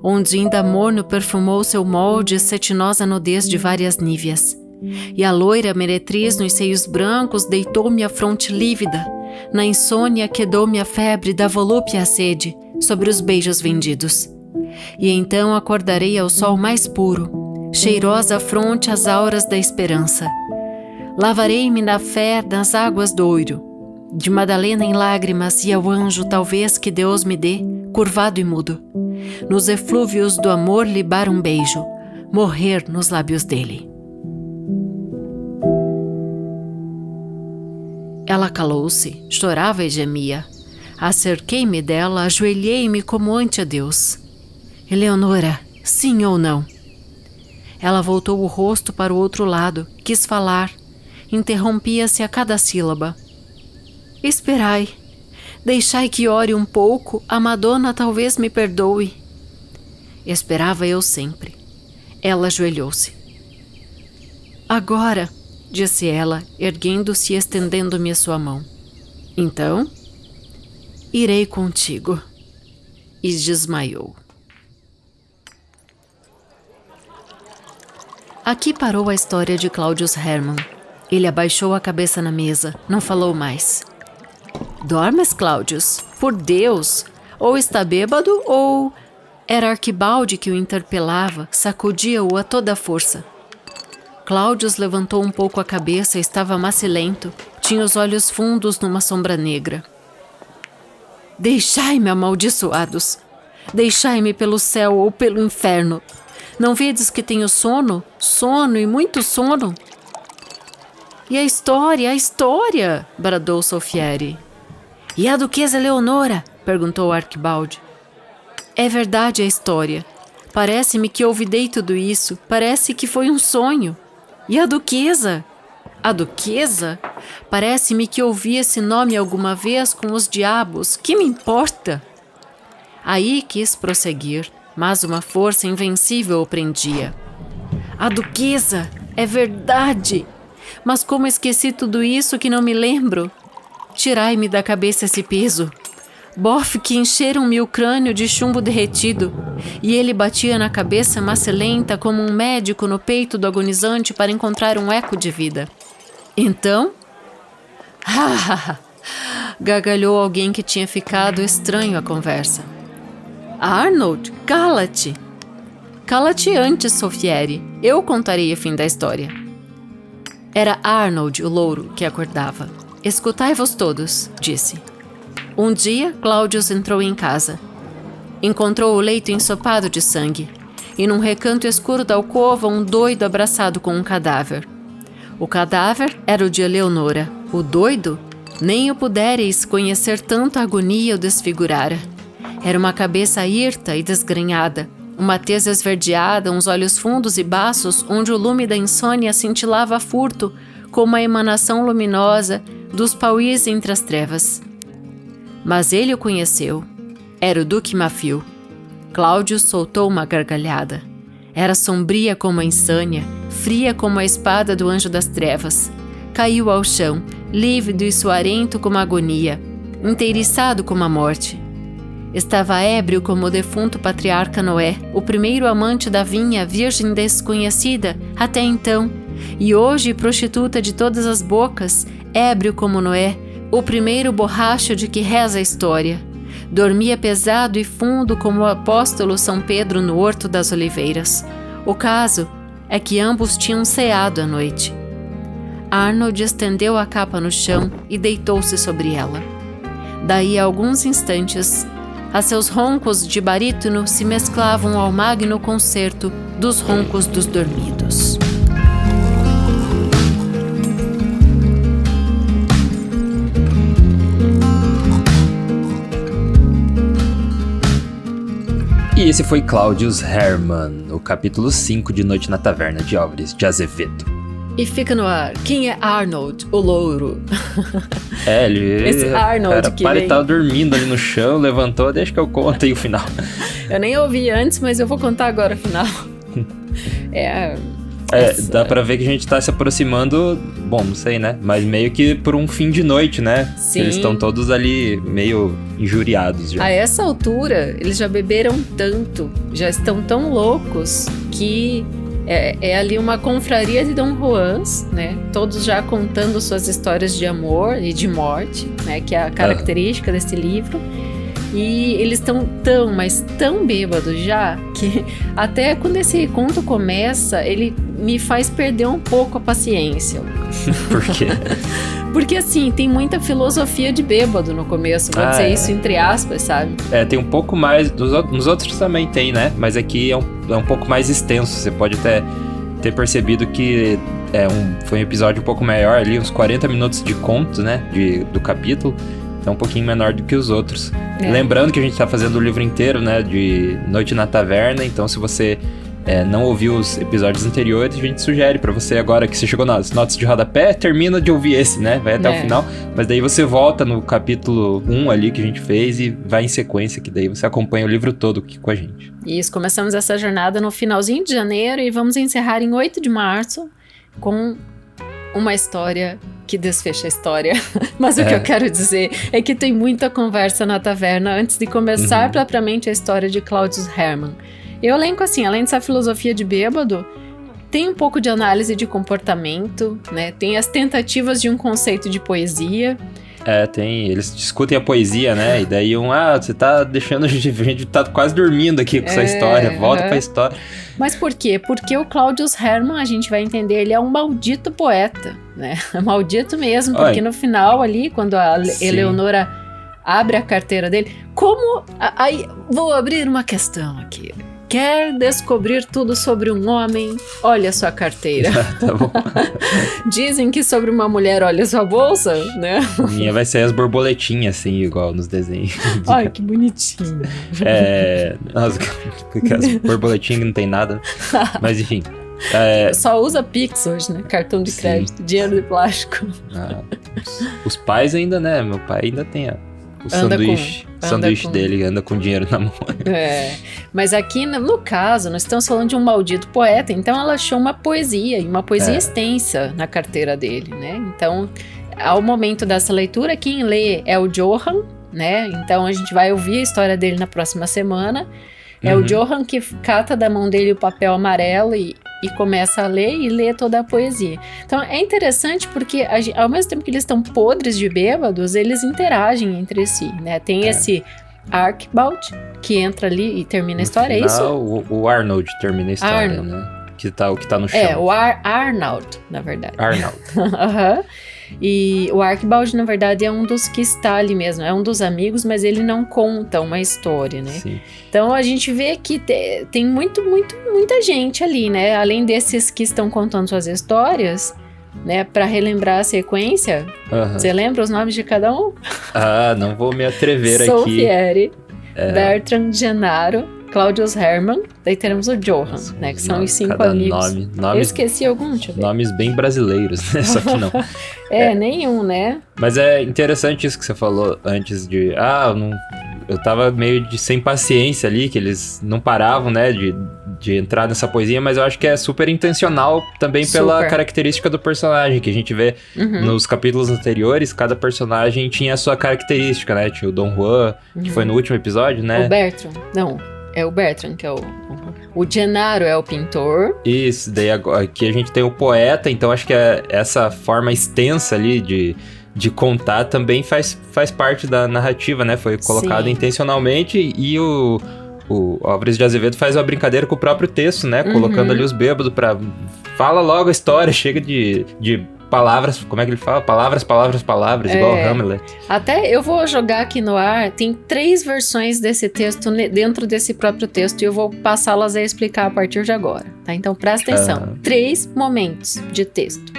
onde ainda morno perfumou seu molde cetinosa nudez de várias níveas. E a loira meretriz nos seios brancos deitou-me a fronte lívida, na insônia quedou-me a febre da volúpia a sede, sobre os beijos vendidos. E então acordarei ao sol mais puro, cheirosa a fronte às auras da esperança. Lavarei-me na fé nas águas do ouro, de Madalena em lágrimas e ao anjo talvez que Deus me dê, curvado e mudo, nos eflúvios do amor libar um beijo, morrer nos lábios dele. Ela calou-se, chorava e gemia. Acerquei-me dela, ajoelhei-me como ante a Deus. Eleonora, sim ou não? Ela voltou o rosto para o outro lado, quis falar, interrompia-se a cada sílaba. Esperai, deixai que ore um pouco, a Madonna talvez me perdoe. Esperava eu sempre. Ela ajoelhou-se. Agora, disse ela, erguendo-se e estendendo-me a sua mão. Então, irei contigo. E desmaiou. Aqui parou a história de Claudius Hermann. Ele abaixou a cabeça na mesa, não falou mais. Dormes, Claudius? Por Deus! Ou está bêbado, ou... Era Arquibaldi que o interpelava, sacudia-o a toda força. Claudius levantou um pouco a cabeça, estava macilento, tinha os olhos fundos numa sombra negra. Deixai-me, amaldiçoados! Deixai-me pelo céu ou pelo inferno! Não vedes que tenho sono? Sono e muito sono? E a história! Bradou Solfieri. E a duquesa Eleonora? Perguntou Arquibaldi. É verdade a história. Parece-me que ouvidei tudo isso. Parece que foi um sonho. E a duquesa? A duquesa? Parece-me que ouvi esse nome alguma vez com os diabos. Que me importa? Aí quis prosseguir, mas uma força invencível o prendia. A duquesa! É verdade! Mas como esqueci tudo isso que não me lembro? Tirai-me da cabeça esse peso. Bofe que encheram-me o crânio de chumbo derretido, e ele batia na cabeça macilenta como um médico no peito do agonizante para encontrar um eco de vida. Então... gargalhou alguém que tinha ficado estranho à conversa. Arnold, cala-te! Cala-te antes, Solfieri. Eu contarei o fim da história. Era Arnold, o louro, que acordava. Escutai-vos todos, disse. Um dia, Claudius entrou em casa. Encontrou o leito ensopado de sangue, e num recanto escuro da alcova um doido abraçado com um cadáver. O cadáver era o de Eleonora. O doido? Nem o pudereis conhecer tanta agonia o desfigurara. Era uma cabeça hirta e desgrenhada, uma tez esverdeada, uns olhos fundos e baços, onde o lume da insônia cintilava a furto, como a emanação luminosa dos pauís entre as trevas. Mas ele o conheceu. Era o Duque Mafio. Cláudio soltou uma gargalhada. Era sombria como a insânia, fria como a espada do anjo das trevas. Caiu ao chão, lívido e suarento como a agonia, inteiriçado como a morte. Estava ébrio como o defunto patriarca Noé, o primeiro amante da vinha, virgem desconhecida até então, e hoje prostituta de todas as bocas, ébrio como Noé, o primeiro borracho de que reza a história. Dormia pesado e fundo como o apóstolo São Pedro no Horto das Oliveiras. O caso é que ambos tinham ceado à noite. Arnold estendeu a capa no chão e deitou-se sobre ela. Daí a alguns instantes, a seus roncos de barítono se mesclavam ao magno concerto dos roncos dos dormidos. E esse foi Claudius Hermann, o capítulo 5 de Noite na Taverna de Álvares de Azevedo. E fica no ar, quem é Arnold, o louro? Esse Arnold que ele vem... tava dormindo ali no chão, levantou, deixa que eu conto aí o final. Eu nem ouvi antes, mas eu vou contar agora o final. Dá pra ver que a gente tá se aproximando, bom, não sei, né? Mas meio que por um fim de noite, né? Sim. Eles estão todos ali meio injuriados já. A essa altura, eles já beberam tanto, já estão tão loucos que é ali uma confraria de Dom Juans, né? Todos já contando suas histórias de amor e de morte, né? Que é a característica desse livro. E eles estão mas tão bêbados já, que até quando esse conto começa, ele me faz perder um pouco a paciência. Por quê? Porque assim, tem muita filosofia de bêbado no começo, vou dizer isso entre aspas, sabe? Tem um pouco mais, nos outros também tem, né? Mas aqui é um pouco mais extenso, você pode até ter percebido que foi um episódio um pouco maior ali, uns 40 minutos de conto, né? Do capítulo. É um pouquinho menor do que os outros. Lembrando que a gente tá fazendo o livro inteiro, né, de Noite na Taverna, então se você não ouviu os episódios anteriores, a gente sugere pra você agora que você chegou nas notas de rodapé, termina de ouvir esse, né, vai até o final, mas daí você volta no capítulo 1 ali que a gente fez e vai em sequência, que daí você acompanha o livro todo aqui com a gente. Isso, começamos essa jornada no finalzinho de janeiro e vamos encerrar em 8 de março com uma história que desfecha a história. Mas o que eu quero dizer é que tem muita conversa na taverna antes de começar propriamente a história de Claudius Hermann. Eu elenco assim, além dessa filosofia de bêbado, tem um pouco de análise de comportamento, né? Tem as tentativas de um conceito de poesia. Eles discutem a poesia, né? E daí você tá deixando a gente tá quase dormindo aqui com essa história, volta pra história. Mas por quê? Porque o Claudius Hermann, a gente vai entender, ele é um maldito poeta, né? Maldito mesmo, porque no final ali, quando a Eleonora abre a carteira dele, aí vou abrir uma questão aqui. Quer descobrir tudo sobre um homem? Olha sua carteira. Tá bom. Dizem que sobre uma mulher olha sua bolsa, né? Minha vai ser as borboletinhas, assim, igual nos desenhos. Ai, que bonitinho. Nossa, as borboletinhas não tem nada. Mas enfim. Só usa Pix hoje, né? Cartão de crédito, dinheiro de plástico. Os pais ainda, né? Meu pai ainda tem o sanduíche dele, anda com dinheiro na mão. Mas aqui, no caso, nós estamos falando de um maldito poeta, então ela achou uma poesia, e uma poesia extensa na carteira dele, né? Então, ao momento dessa leitura, quem lê é o Johan, né? Então a gente vai ouvir a história dele na próxima semana. É o Johan que cata da mão dele o papel amarelo e começa a ler e lê toda a poesia. Então é interessante porque ao mesmo tempo que eles estão podres de bêbados, eles interagem entre si, né? Tem esse Archibald que entra ali e termina a história, é isso? O Arnold termina a história, né? O que tá no chão. O Arnold, na verdade. Arnold. E o Archibald, na verdade, é um dos que está ali mesmo, é um dos amigos, mas ele não conta uma história, né? Sim. Então a gente vê que tem muita gente ali, né? Além desses que estão contando suas histórias, né? Pra relembrar a sequência, você lembra os nomes de cada um? Não vou me atrever aqui. Solfieri, Bertrand Genaro, Claudius Hermann, daí teremos o Johan, né? Que são os 5 amigos. Nomes, eu esqueci algum, deixa eu ver. Nomes bem brasileiros, né? Só que não. Nenhum, né? Mas é interessante isso que você falou antes de... eu tava meio sem paciência ali, que eles não paravam, né? De entrar nessa poesia, mas eu acho que é super intencional também pela característica do personagem, que a gente vê nos capítulos anteriores, cada personagem tinha a sua característica, né? Tinha o Dom Juan, que foi no último episódio, né? O Bertrand, não... É o Bertrand, que é o Genaro é o pintor. Isso, daí aqui a gente tem o poeta, então acho que essa forma extensa ali de contar também faz parte da narrativa, né? Foi colocado intencionalmente e o Álvares de Azevedo faz uma brincadeira com o próprio texto, né? Colocando ali os bêbados pra... Fala logo a história, chega de palavras, como é que ele fala? Palavras, igual Hamlet. Até eu vou jogar aqui no ar, tem 3 versões desse texto dentro desse próprio texto e eu vou passá-las a explicar a partir de agora, tá? Então presta atenção, 3 momentos de texto.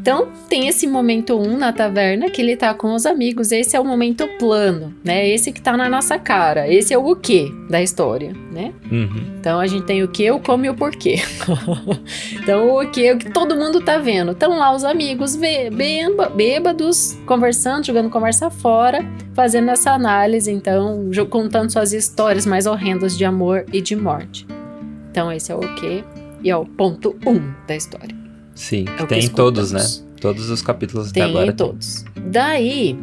Então, tem esse momento 1 na taverna que ele tá com os amigos. Esse é o momento plano, né? Esse que tá na nossa cara. Esse é o quê da história, né? Então, a gente tem o que, o como e o porquê. Então, o que todo mundo tá vendo. Estão lá os amigos bêbados, conversando, jogando conversa fora, fazendo essa análise, então, contando suas histórias mais horrendas de amor e de morte. Então, esse é o quê e é o ponto 1 da história. Sim, que tem em todos, né? Todos os capítulos até agora. Tem em todos. Daí,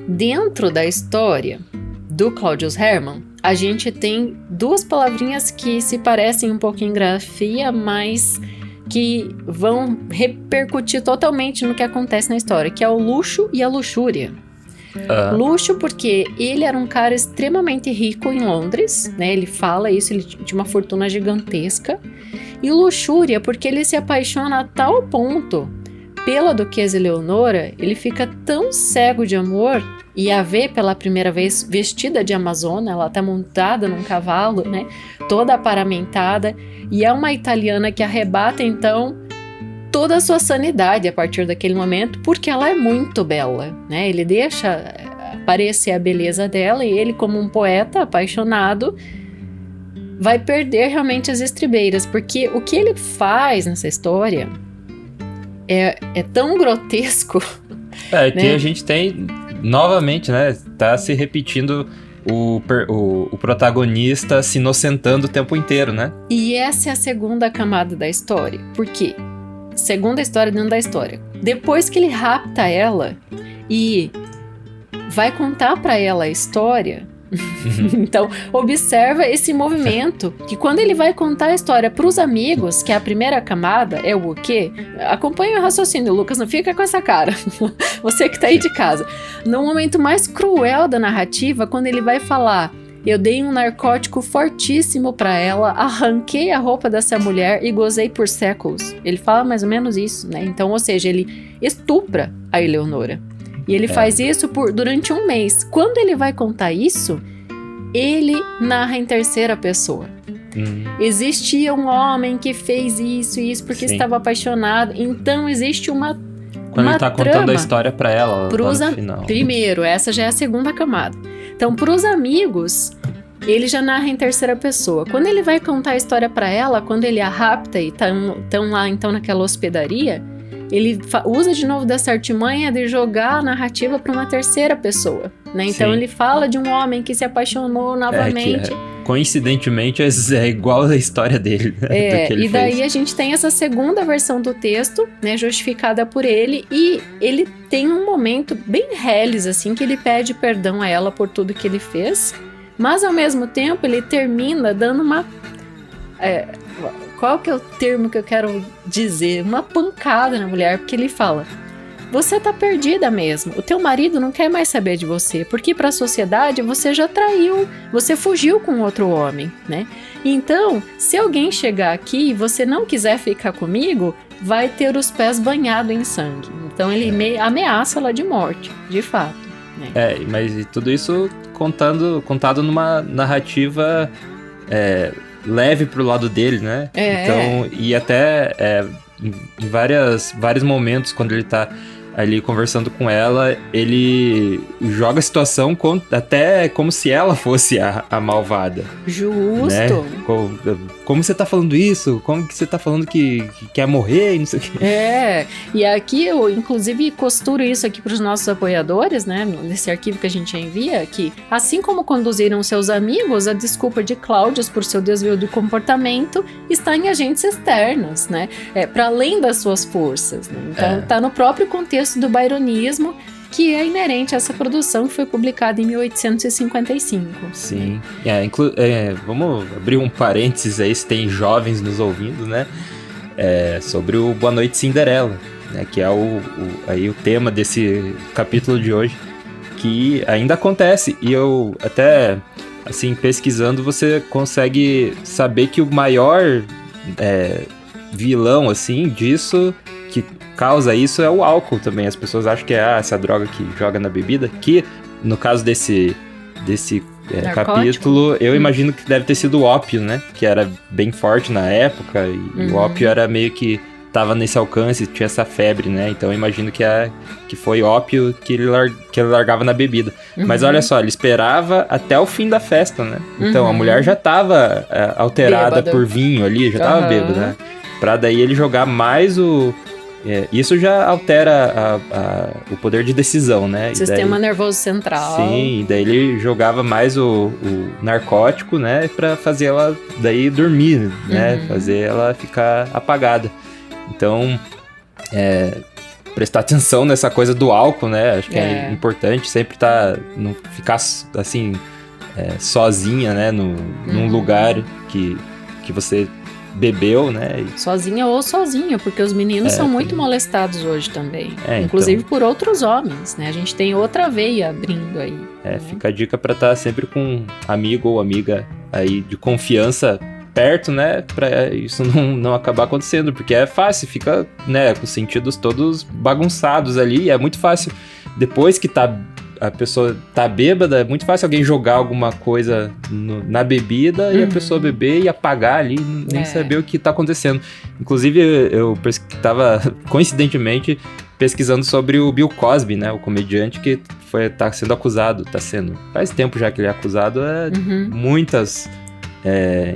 dentro da história do Claudius Hermann, a gente tem 2 palavrinhas que se parecem um pouco em grafia, mas que vão repercutir totalmente no que acontece na história, que é o luxo e a luxúria. Luxo porque ele era um cara extremamente rico em Londres, né? Ele fala isso, ele tinha uma fortuna gigantesca. E luxúria porque ele se apaixona a tal ponto pela Duquesa Eleonora, ele fica tão cego de amor, e a vê pela primeira vez vestida de amazona, ela tá montada num cavalo, né? Toda aparamentada, e é uma italiana que arrebata então toda a sua sanidade a partir daquele momento, porque ela é muito bela, né? Ele deixa aparecer a beleza dela, e ele, como um poeta apaixonado, vai perder realmente as estribeiras, porque o que ele faz nessa história é tão grotesco. Que a gente tem, novamente, né? Tá se repetindo o protagonista se inocentando o tempo inteiro, né? E essa é a segunda camada da história. Por quê? Segunda história dentro da história. Depois que ele rapta ela e vai contar pra ela a história, então observa esse movimento, que quando ele vai contar a história pros amigos, que é a primeira camada, é o quê? Acompanha o raciocínio, Lucas, não fica com essa cara. Você que tá aí de casa. No momento mais cruel da narrativa, quando ele vai falar: eu dei um narcótico fortíssimo pra ela, arranquei a roupa dessa mulher e gozei por séculos. Ele fala mais ou menos isso, né? Então, ou seja, ele estupra a Eleonora. E ele faz isso durante 1 mês. Quando ele vai contar isso, ele narra em terceira pessoa. Existia um homem que fez isso e isso porque estava apaixonado. Então, existe uma Quando ele tá contando a história pra ela lá no final. Primeiro, essa já é a segunda camada. Então, pros amigos, ele já narra em terceira pessoa. Quando ele vai contar a história pra ela, quando ele a rapta e estão lá então naquela hospedaria, ele usa de novo dessa artimanha de jogar a narrativa para uma terceira pessoa, né? Então ele fala de um homem que se apaixonou novamente. Coincidentemente é igual a história dele. Né, e daí a gente tem essa segunda versão do texto, né, justificada por ele, e ele tem um momento bem reles, assim, que ele pede perdão a ela por tudo que ele fez, mas ao mesmo tempo ele termina dando uma... qual que é o termo que eu quero dizer? Uma pancada na mulher, porque ele fala: você tá perdida mesmo, o teu marido não quer mais saber de você, porque para a sociedade você já traiu, você fugiu com outro homem, né? Então, se alguém chegar aqui e você não quiser ficar comigo, vai ter os pés banhados em sangue. Então ele ameaça ela de morte, de fato, né? Mas tudo isso contado numa narrativa... leve pro lado dele, né? Então, e até em vários momentos, quando ele tá ali conversando com ela, ele joga a situação até como se ela fosse a malvada. Justo. Né? Como você tá falando isso? Como que você tá falando que quer morrer e não sei o que? E aqui eu, inclusive, costuro isso aqui pros nossos apoiadores, né? Nesse arquivo que a gente envia, que assim como conduziram seus amigos, a desculpa de Claudius por seu desvio do comportamento está em agentes externos, né? Para além das suas forças, né? Então, tá no próprio contexto do byronismo, que é inerente a essa produção, que foi publicada em 1855. Sim. Vamos abrir um parênteses aí, se tem jovens nos ouvindo, né? Sobre o Boa Noite Cinderela, né? Que é o tema desse capítulo de hoje, que ainda acontece. E eu até, assim, pesquisando, você consegue saber que o maior vilão, assim, disso, que causa isso, é o álcool também. As pessoas acham que é essa droga que joga na bebida, que no caso desse capítulo, eu imagino que deve ter sido o ópio, né? Que era bem forte na época, e o ópio era meio que tava nesse alcance, tinha essa febre, né? Então eu imagino que foi ópio que ele largava na bebida. Mas olha só, ele esperava até o fim da festa, né? Então a mulher já tava alterada Bêbada. por vinho ali, já tava bêbada, né? Pra daí ele jogar mais isso já altera o poder de decisão, né? Sistema nervoso central. Sim, e daí ele jogava mais o narcótico, né? Pra fazer ela daí dormir, né? Fazer ela ficar apagada. Então, prestar atenção nessa coisa do álcool, né? Acho que é importante sempre não ficar assim, sozinha, né? Num lugar que você bebeu, né? Sozinha ou sozinho, porque os meninos são muito molestados hoje também. Inclusive por outros homens, né? A gente tem outra veia abrindo aí. Fica a dica pra estar sempre com um amigo ou amiga aí de confiança perto, né? Pra isso não acabar acontecendo, porque é fácil, fica, né, com os sentidos todos bagunçados ali, e é muito fácil, depois que a pessoa tá bêbada, é muito fácil alguém jogar alguma coisa na bebida e a pessoa beber e apagar ali, nem saber o que tá acontecendo. Inclusive, eu tava, coincidentemente, pesquisando sobre o Bill Cosby, né? O comediante que tá sendo acusado, faz tempo já que ele é acusado, muitas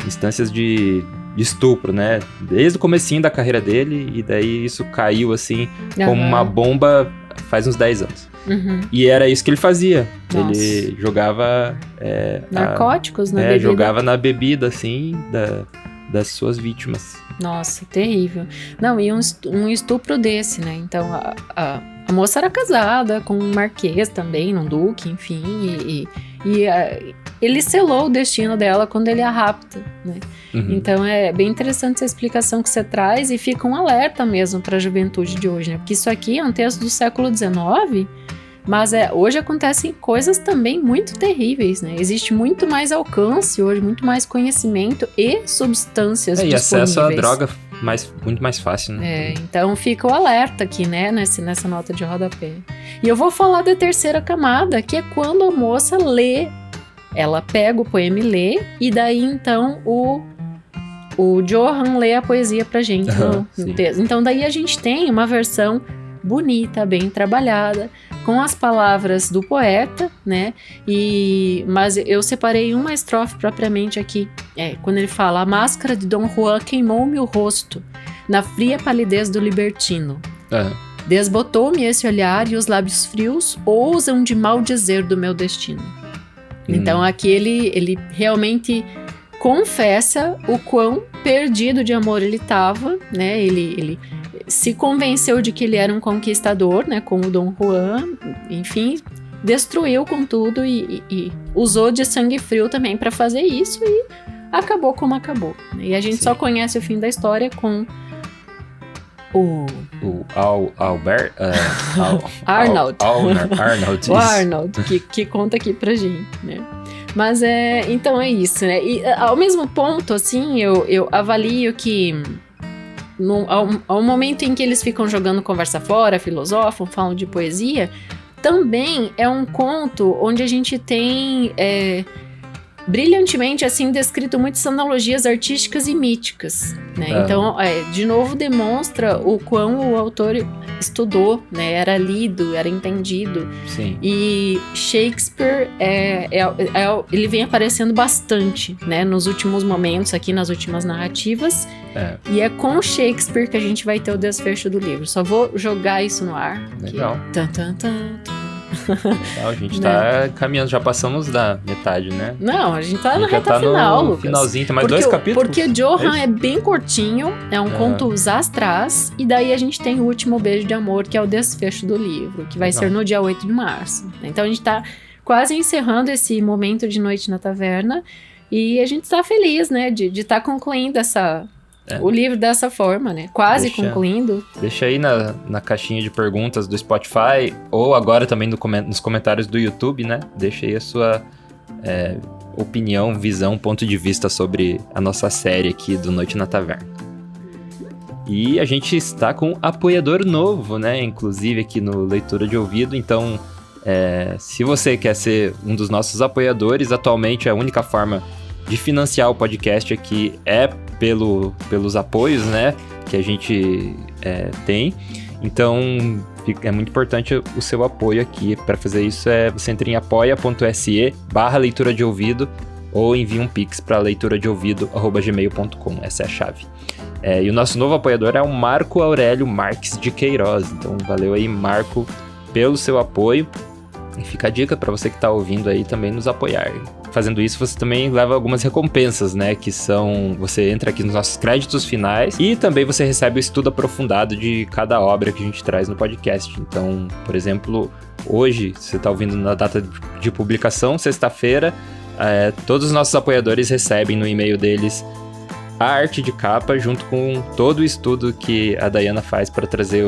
instâncias de estupro, né? Desde o comecinho da carreira dele, e daí isso caiu, assim, como uma bomba faz uns 10 anos. E era isso que ele fazia. Nossa. Ele jogava narcóticos na bebida. Jogava na bebida, assim, das suas vítimas. Nossa, terrível. Não, e um estupro desse, né? Então, a moça era casada com um marquês também, um duque, enfim, e ele selou o destino dela quando ele a rapta, né? Então é bem interessante essa explicação que você traz, e fica um alerta mesmo para a juventude de hoje, né? Porque isso aqui é um texto do século XIX, mas hoje acontecem coisas também muito terríveis, né? Existe muito mais alcance hoje, muito mais conhecimento e substâncias disponíveis. E acesso à droga muito mais fácil, né? Então fica o alerta aqui, né, nessa nota de rodapé. E eu vou falar da terceira camada, que é quando a moça lê. Ela pega o poema e lê, e daí então o Johan lê a poesia pra gente no texto. Então daí a gente tem uma versão bonita, bem trabalhada, com as palavras do poeta, né? Mas eu separei uma estrofe propriamente aqui, quando ele fala: a máscara de Dom Juan queimou-me o rosto, na fria palidez do libertino. Desbotou-me esse olhar, e os lábios frios ousam de maldizer do meu destino. Então aqui ele realmente confessa o quão perdido de amor ele estava, né? Ele se convenceu de que ele era um conquistador, né? Com o Dom Juan, enfim, destruiu com tudo e usou de sangue frio também para fazer isso, e acabou como acabou. E a gente só conhece o fim da história com o Arnold. Arnold. O Arnold, que conta aqui pra gente, né? Mas então é isso, né? E ao mesmo ponto, assim, eu avalio que ao momento em que eles ficam jogando conversa fora, filosofam, falam de poesia, também é um conto onde a gente tem brilhantemente, assim, descrito muitas analogias artísticas e míticas, né? Então, de novo, demonstra o quão o autor estudou, né? Era lido, era entendido. Sim. E Shakespeare, ele vem aparecendo bastante, né? Nos últimos momentos, aqui nas últimas narrativas. E é com Shakespeare que a gente vai ter o desfecho do livro. Só vou jogar isso no ar. Legal. A gente tá caminhando, já passamos da metade, né? Não, a gente tá na reta final, Lucas. Finalzinho, tem mais 2 capítulos. Porque Johan é bem curtinho, é um conto zastraz, e daí a gente tem o último beijo de amor, que é o desfecho do livro, que vai ser no dia 8 de março. Então a gente tá quase encerrando esse momento de Noite na Taverna, e a gente tá feliz, né, de estar concluindo o livro dessa forma, né? Concluindo. Deixa aí na caixinha de perguntas do Spotify, ou agora também nos comentários do YouTube, né? Deixa aí a sua opinião, visão, ponto de vista sobre a nossa série aqui do Noite na Taverna. E a gente está com um apoiador novo, né? Inclusive aqui no Leitura de Ouvido. Então, se você quer ser um dos nossos apoiadores, atualmente a única forma de financiar o podcast aqui é pelos apoios, né? Que a gente tem. Então, é muito importante o seu apoio aqui. Para fazer isso, você entra em apoia.se/leitura de ouvido ou envia um pix para leituradeouvido@gmail.com. Essa é a chave. E o nosso novo apoiador é o Marco Aurélio Marques de Queiroz. Então, valeu aí, Marco, pelo seu apoio. E fica a dica para você que está ouvindo aí também nos apoiar. Fazendo isso, você também leva algumas recompensas, né? Que são... Você entra aqui nos nossos créditos finais e também você recebe o estudo aprofundado de cada obra que a gente traz no podcast. Então, por exemplo, hoje, você está ouvindo na data de publicação, sexta-feira, todos os nossos apoiadores recebem no e-mail deles a arte de capa junto com todo o estudo que a Dayana faz para trazer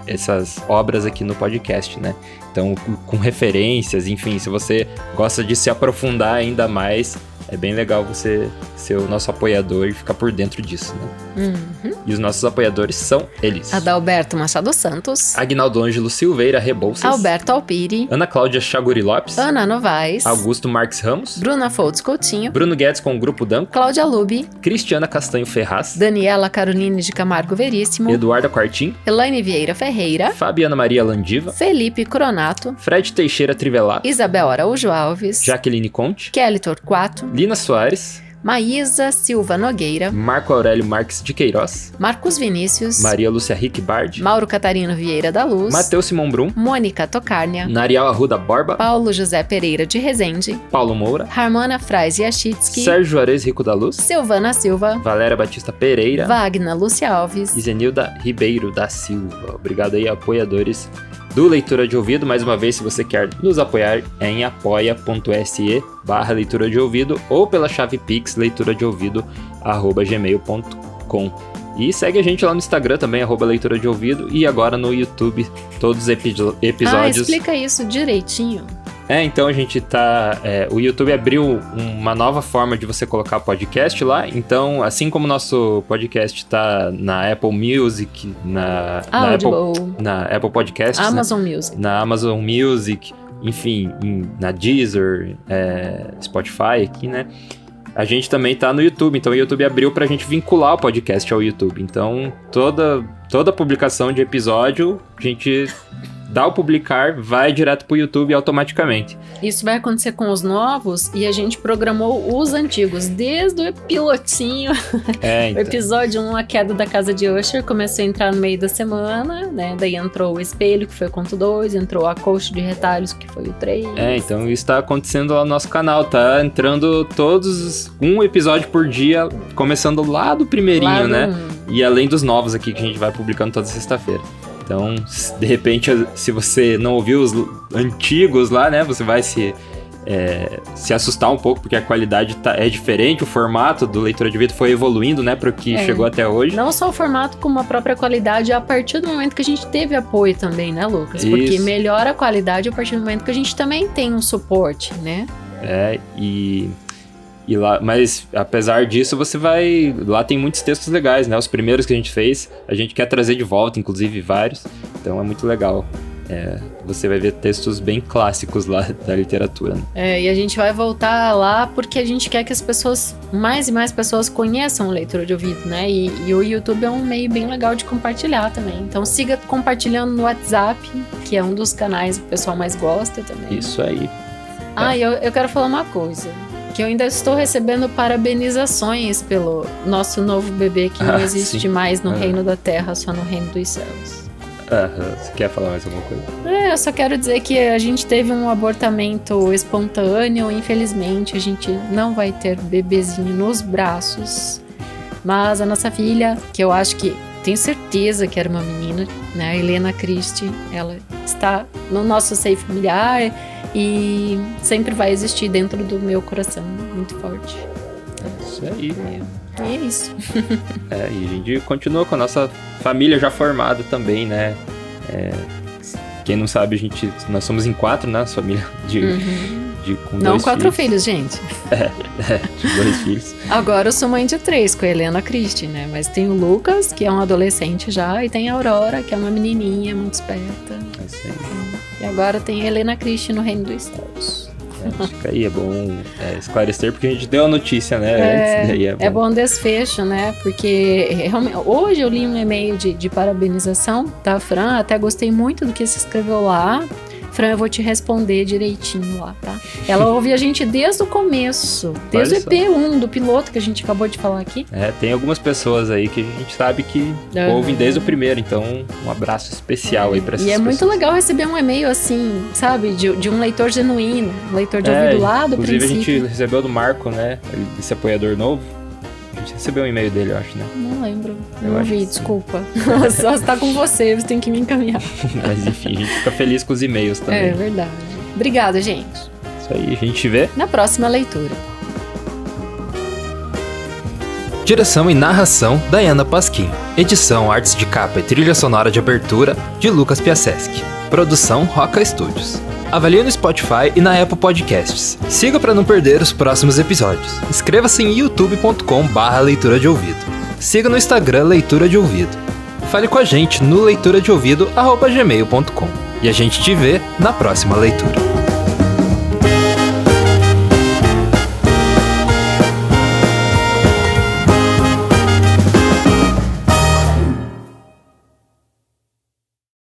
essas obras aqui no podcast, né? Então, com referências, enfim, se você gosta de se aprofundar ainda mais, é bem legal você ser o nosso apoiador e ficar por dentro disso, né? Uhum. E os nossos apoiadores são eles: Adalberto Machado Santos, Aguinaldo Ângelo Silveira Rebouças, Alberto Alpiri, Ana Cláudia Chaguri Lopes, Ana Novaes, Augusto Marques Ramos, Bruna Foltz Coutinho, Bruno Guedes com o Grupo Danco, Cláudia Lubi, Cristiana Castanho Ferraz, Daniela Caroline de Camargo Veríssimo, Eduarda Quartim, Elaine Vieira Ferreira, Fabiana Maria Landiva, Felipe Cronato, Fred Teixeira Trivelato, Isabel Araújo Alves, Jaqueline Conte, Kelly Torquato, Lina Soares, Maísa Silva Nogueira, Marco Aurélio Marques de Queiroz, Marcos Vinícius, Maria Lúcia Rick Bard, Mauro Catarino Vieira da Luz, Matheus Simão Brum, Mônica Tocárnia, Nariel Arruda Borba, Paulo José Pereira de Rezende, Paulo Moura, Harmona Frais Yachitsky, Sérgio Juarez Rico da Luz, Silvana Silva, Valéria Batista Pereira, Wagner Lúcia Alves e Zenilda Ribeiro da Silva. Obrigado aí, apoiadores do Leitura de Ouvido. Mais uma vez, se você quer nos apoiar, é em apoia.se/leitura de ouvido ou pela chave Pix leituradeouvido@gmail.com. E segue a gente lá no Instagram também, @leitura de ouvido, e agora no YouTube, todos os episódios. Explica isso direitinho. Então a gente tá... o YouTube abriu uma nova forma de você colocar podcast lá. Então, assim como o nosso podcast tá na Apple Music, na Apple Podcasts, Amazon né? Music. Na Amazon Music, enfim, na Deezer, Spotify aqui, né? A gente também tá no YouTube. Então o YouTube abriu pra gente vincular o podcast ao YouTube. Então toda publicação de episódio, a gente... dá o publicar, vai direto pro YouTube automaticamente. Isso vai acontecer com os novos e a gente programou os antigos, desde o pilotinho. Então. O episódio 1, a queda da casa de Usher, começou a entrar no meio da semana, né? Daí entrou o espelho, que foi o conto 2, entrou a coxa de retalhos, que foi o 3. Então isso tá acontecendo lá no nosso canal, tá entrando um episódio por dia, começando lá do primeirinho, né? E além dos novos aqui que a gente vai publicando toda sexta-feira. Então, de repente, se você não ouviu os antigos lá, né, você vai se assustar um pouco, porque a qualidade é diferente, o formato do Leitura de Ouvido foi evoluindo, né, para o que chegou até hoje. Não só o formato, como a própria qualidade, a partir do momento que a gente teve apoio também, né, Lucas? Porque melhora a qualidade a partir do momento que a gente também tem um suporte, né? E lá, mas apesar disso, lá tem muitos textos legais, né? Os primeiros que a gente fez, a gente quer trazer de volta, inclusive vários. Então é muito legal. Você vai ver textos bem clássicos lá da literatura, né? E a gente vai voltar lá porque a gente quer que as pessoas, mais e mais pessoas, conheçam Leitura de Ouvido, né? E o YouTube é um meio bem legal de compartilhar também. Então siga compartilhando no WhatsApp, que é um dos canais que o pessoal mais gosta também. Isso aí. Eu quero falar uma coisa. Que eu ainda estou recebendo parabenizações pelo nosso novo bebê que não existe mais no reino da terra, só no reino dos céus. Você quer falar mais alguma coisa? Eu só quero dizer que a gente teve um abortamento espontâneo. Infelizmente, a gente não vai ter bebezinho nos braços. Mas a nossa filha, que eu acho que... tenho certeza que era uma menina, né? A Helena Christie, ela está no nosso seio familiar e sempre vai existir dentro do meu coração, muito forte. Isso aí. E é isso. E a gente continua com a nossa família já formada também, né? Quem não sabe, nós somos em 4, né? Família com não 2 4 filhos, gente. De 2 filhos. Agora eu sou mãe de 3 com a Helena Christie, né? Mas tem o Lucas, que é um adolescente já, e tem a Aurora, que é uma menininha muito esperta. É isso aí. E agora tem a Helena Christie no reino dos céus. Fica aí, é bom esclarecer, porque a gente deu a notícia, né? Antes, daí é bom desfecho, né? Porque realmente, hoje eu li um e-mail de parabenização da Fran, até gostei muito do que se escreveu lá. Fran, eu vou te responder direitinho lá, tá? Ela ouve a gente desde o começo, desde o EP1 do piloto que a gente acabou de falar aqui. Tem algumas pessoas aí que a gente sabe que ouvem desde o primeiro, então um abraço especial aí pra essas pessoas. E é muito legal receber um e-mail assim, sabe? De um leitor genuíno, um leitor de ouvido lá do princípio. Inclusive a gente recebeu do Marco, né? Esse apoiador novo. A gente recebeu um e-mail dele, eu acho, né? Não lembro. Não ouvi, desculpa. Só tá com você tem que me encaminhar. Mas enfim, a gente fica feliz com os e-mails também. É verdade. Obrigada, gente. Isso aí, a gente vê na próxima leitura. Direção e narração, Dayana Pasquim. Edição, artes de capa e trilha sonora de abertura, de Lucas Piasecki. Produção, Roca Studios. Avalie no Spotify e na Apple Podcasts. Siga para não perder os próximos episódios. Inscreva-se em youtube.com/leitura de ouvido. Siga no Instagram Leitura de Ouvido. Fale com a gente no leituradeouvido@gmail.com. E a gente te vê na próxima leitura.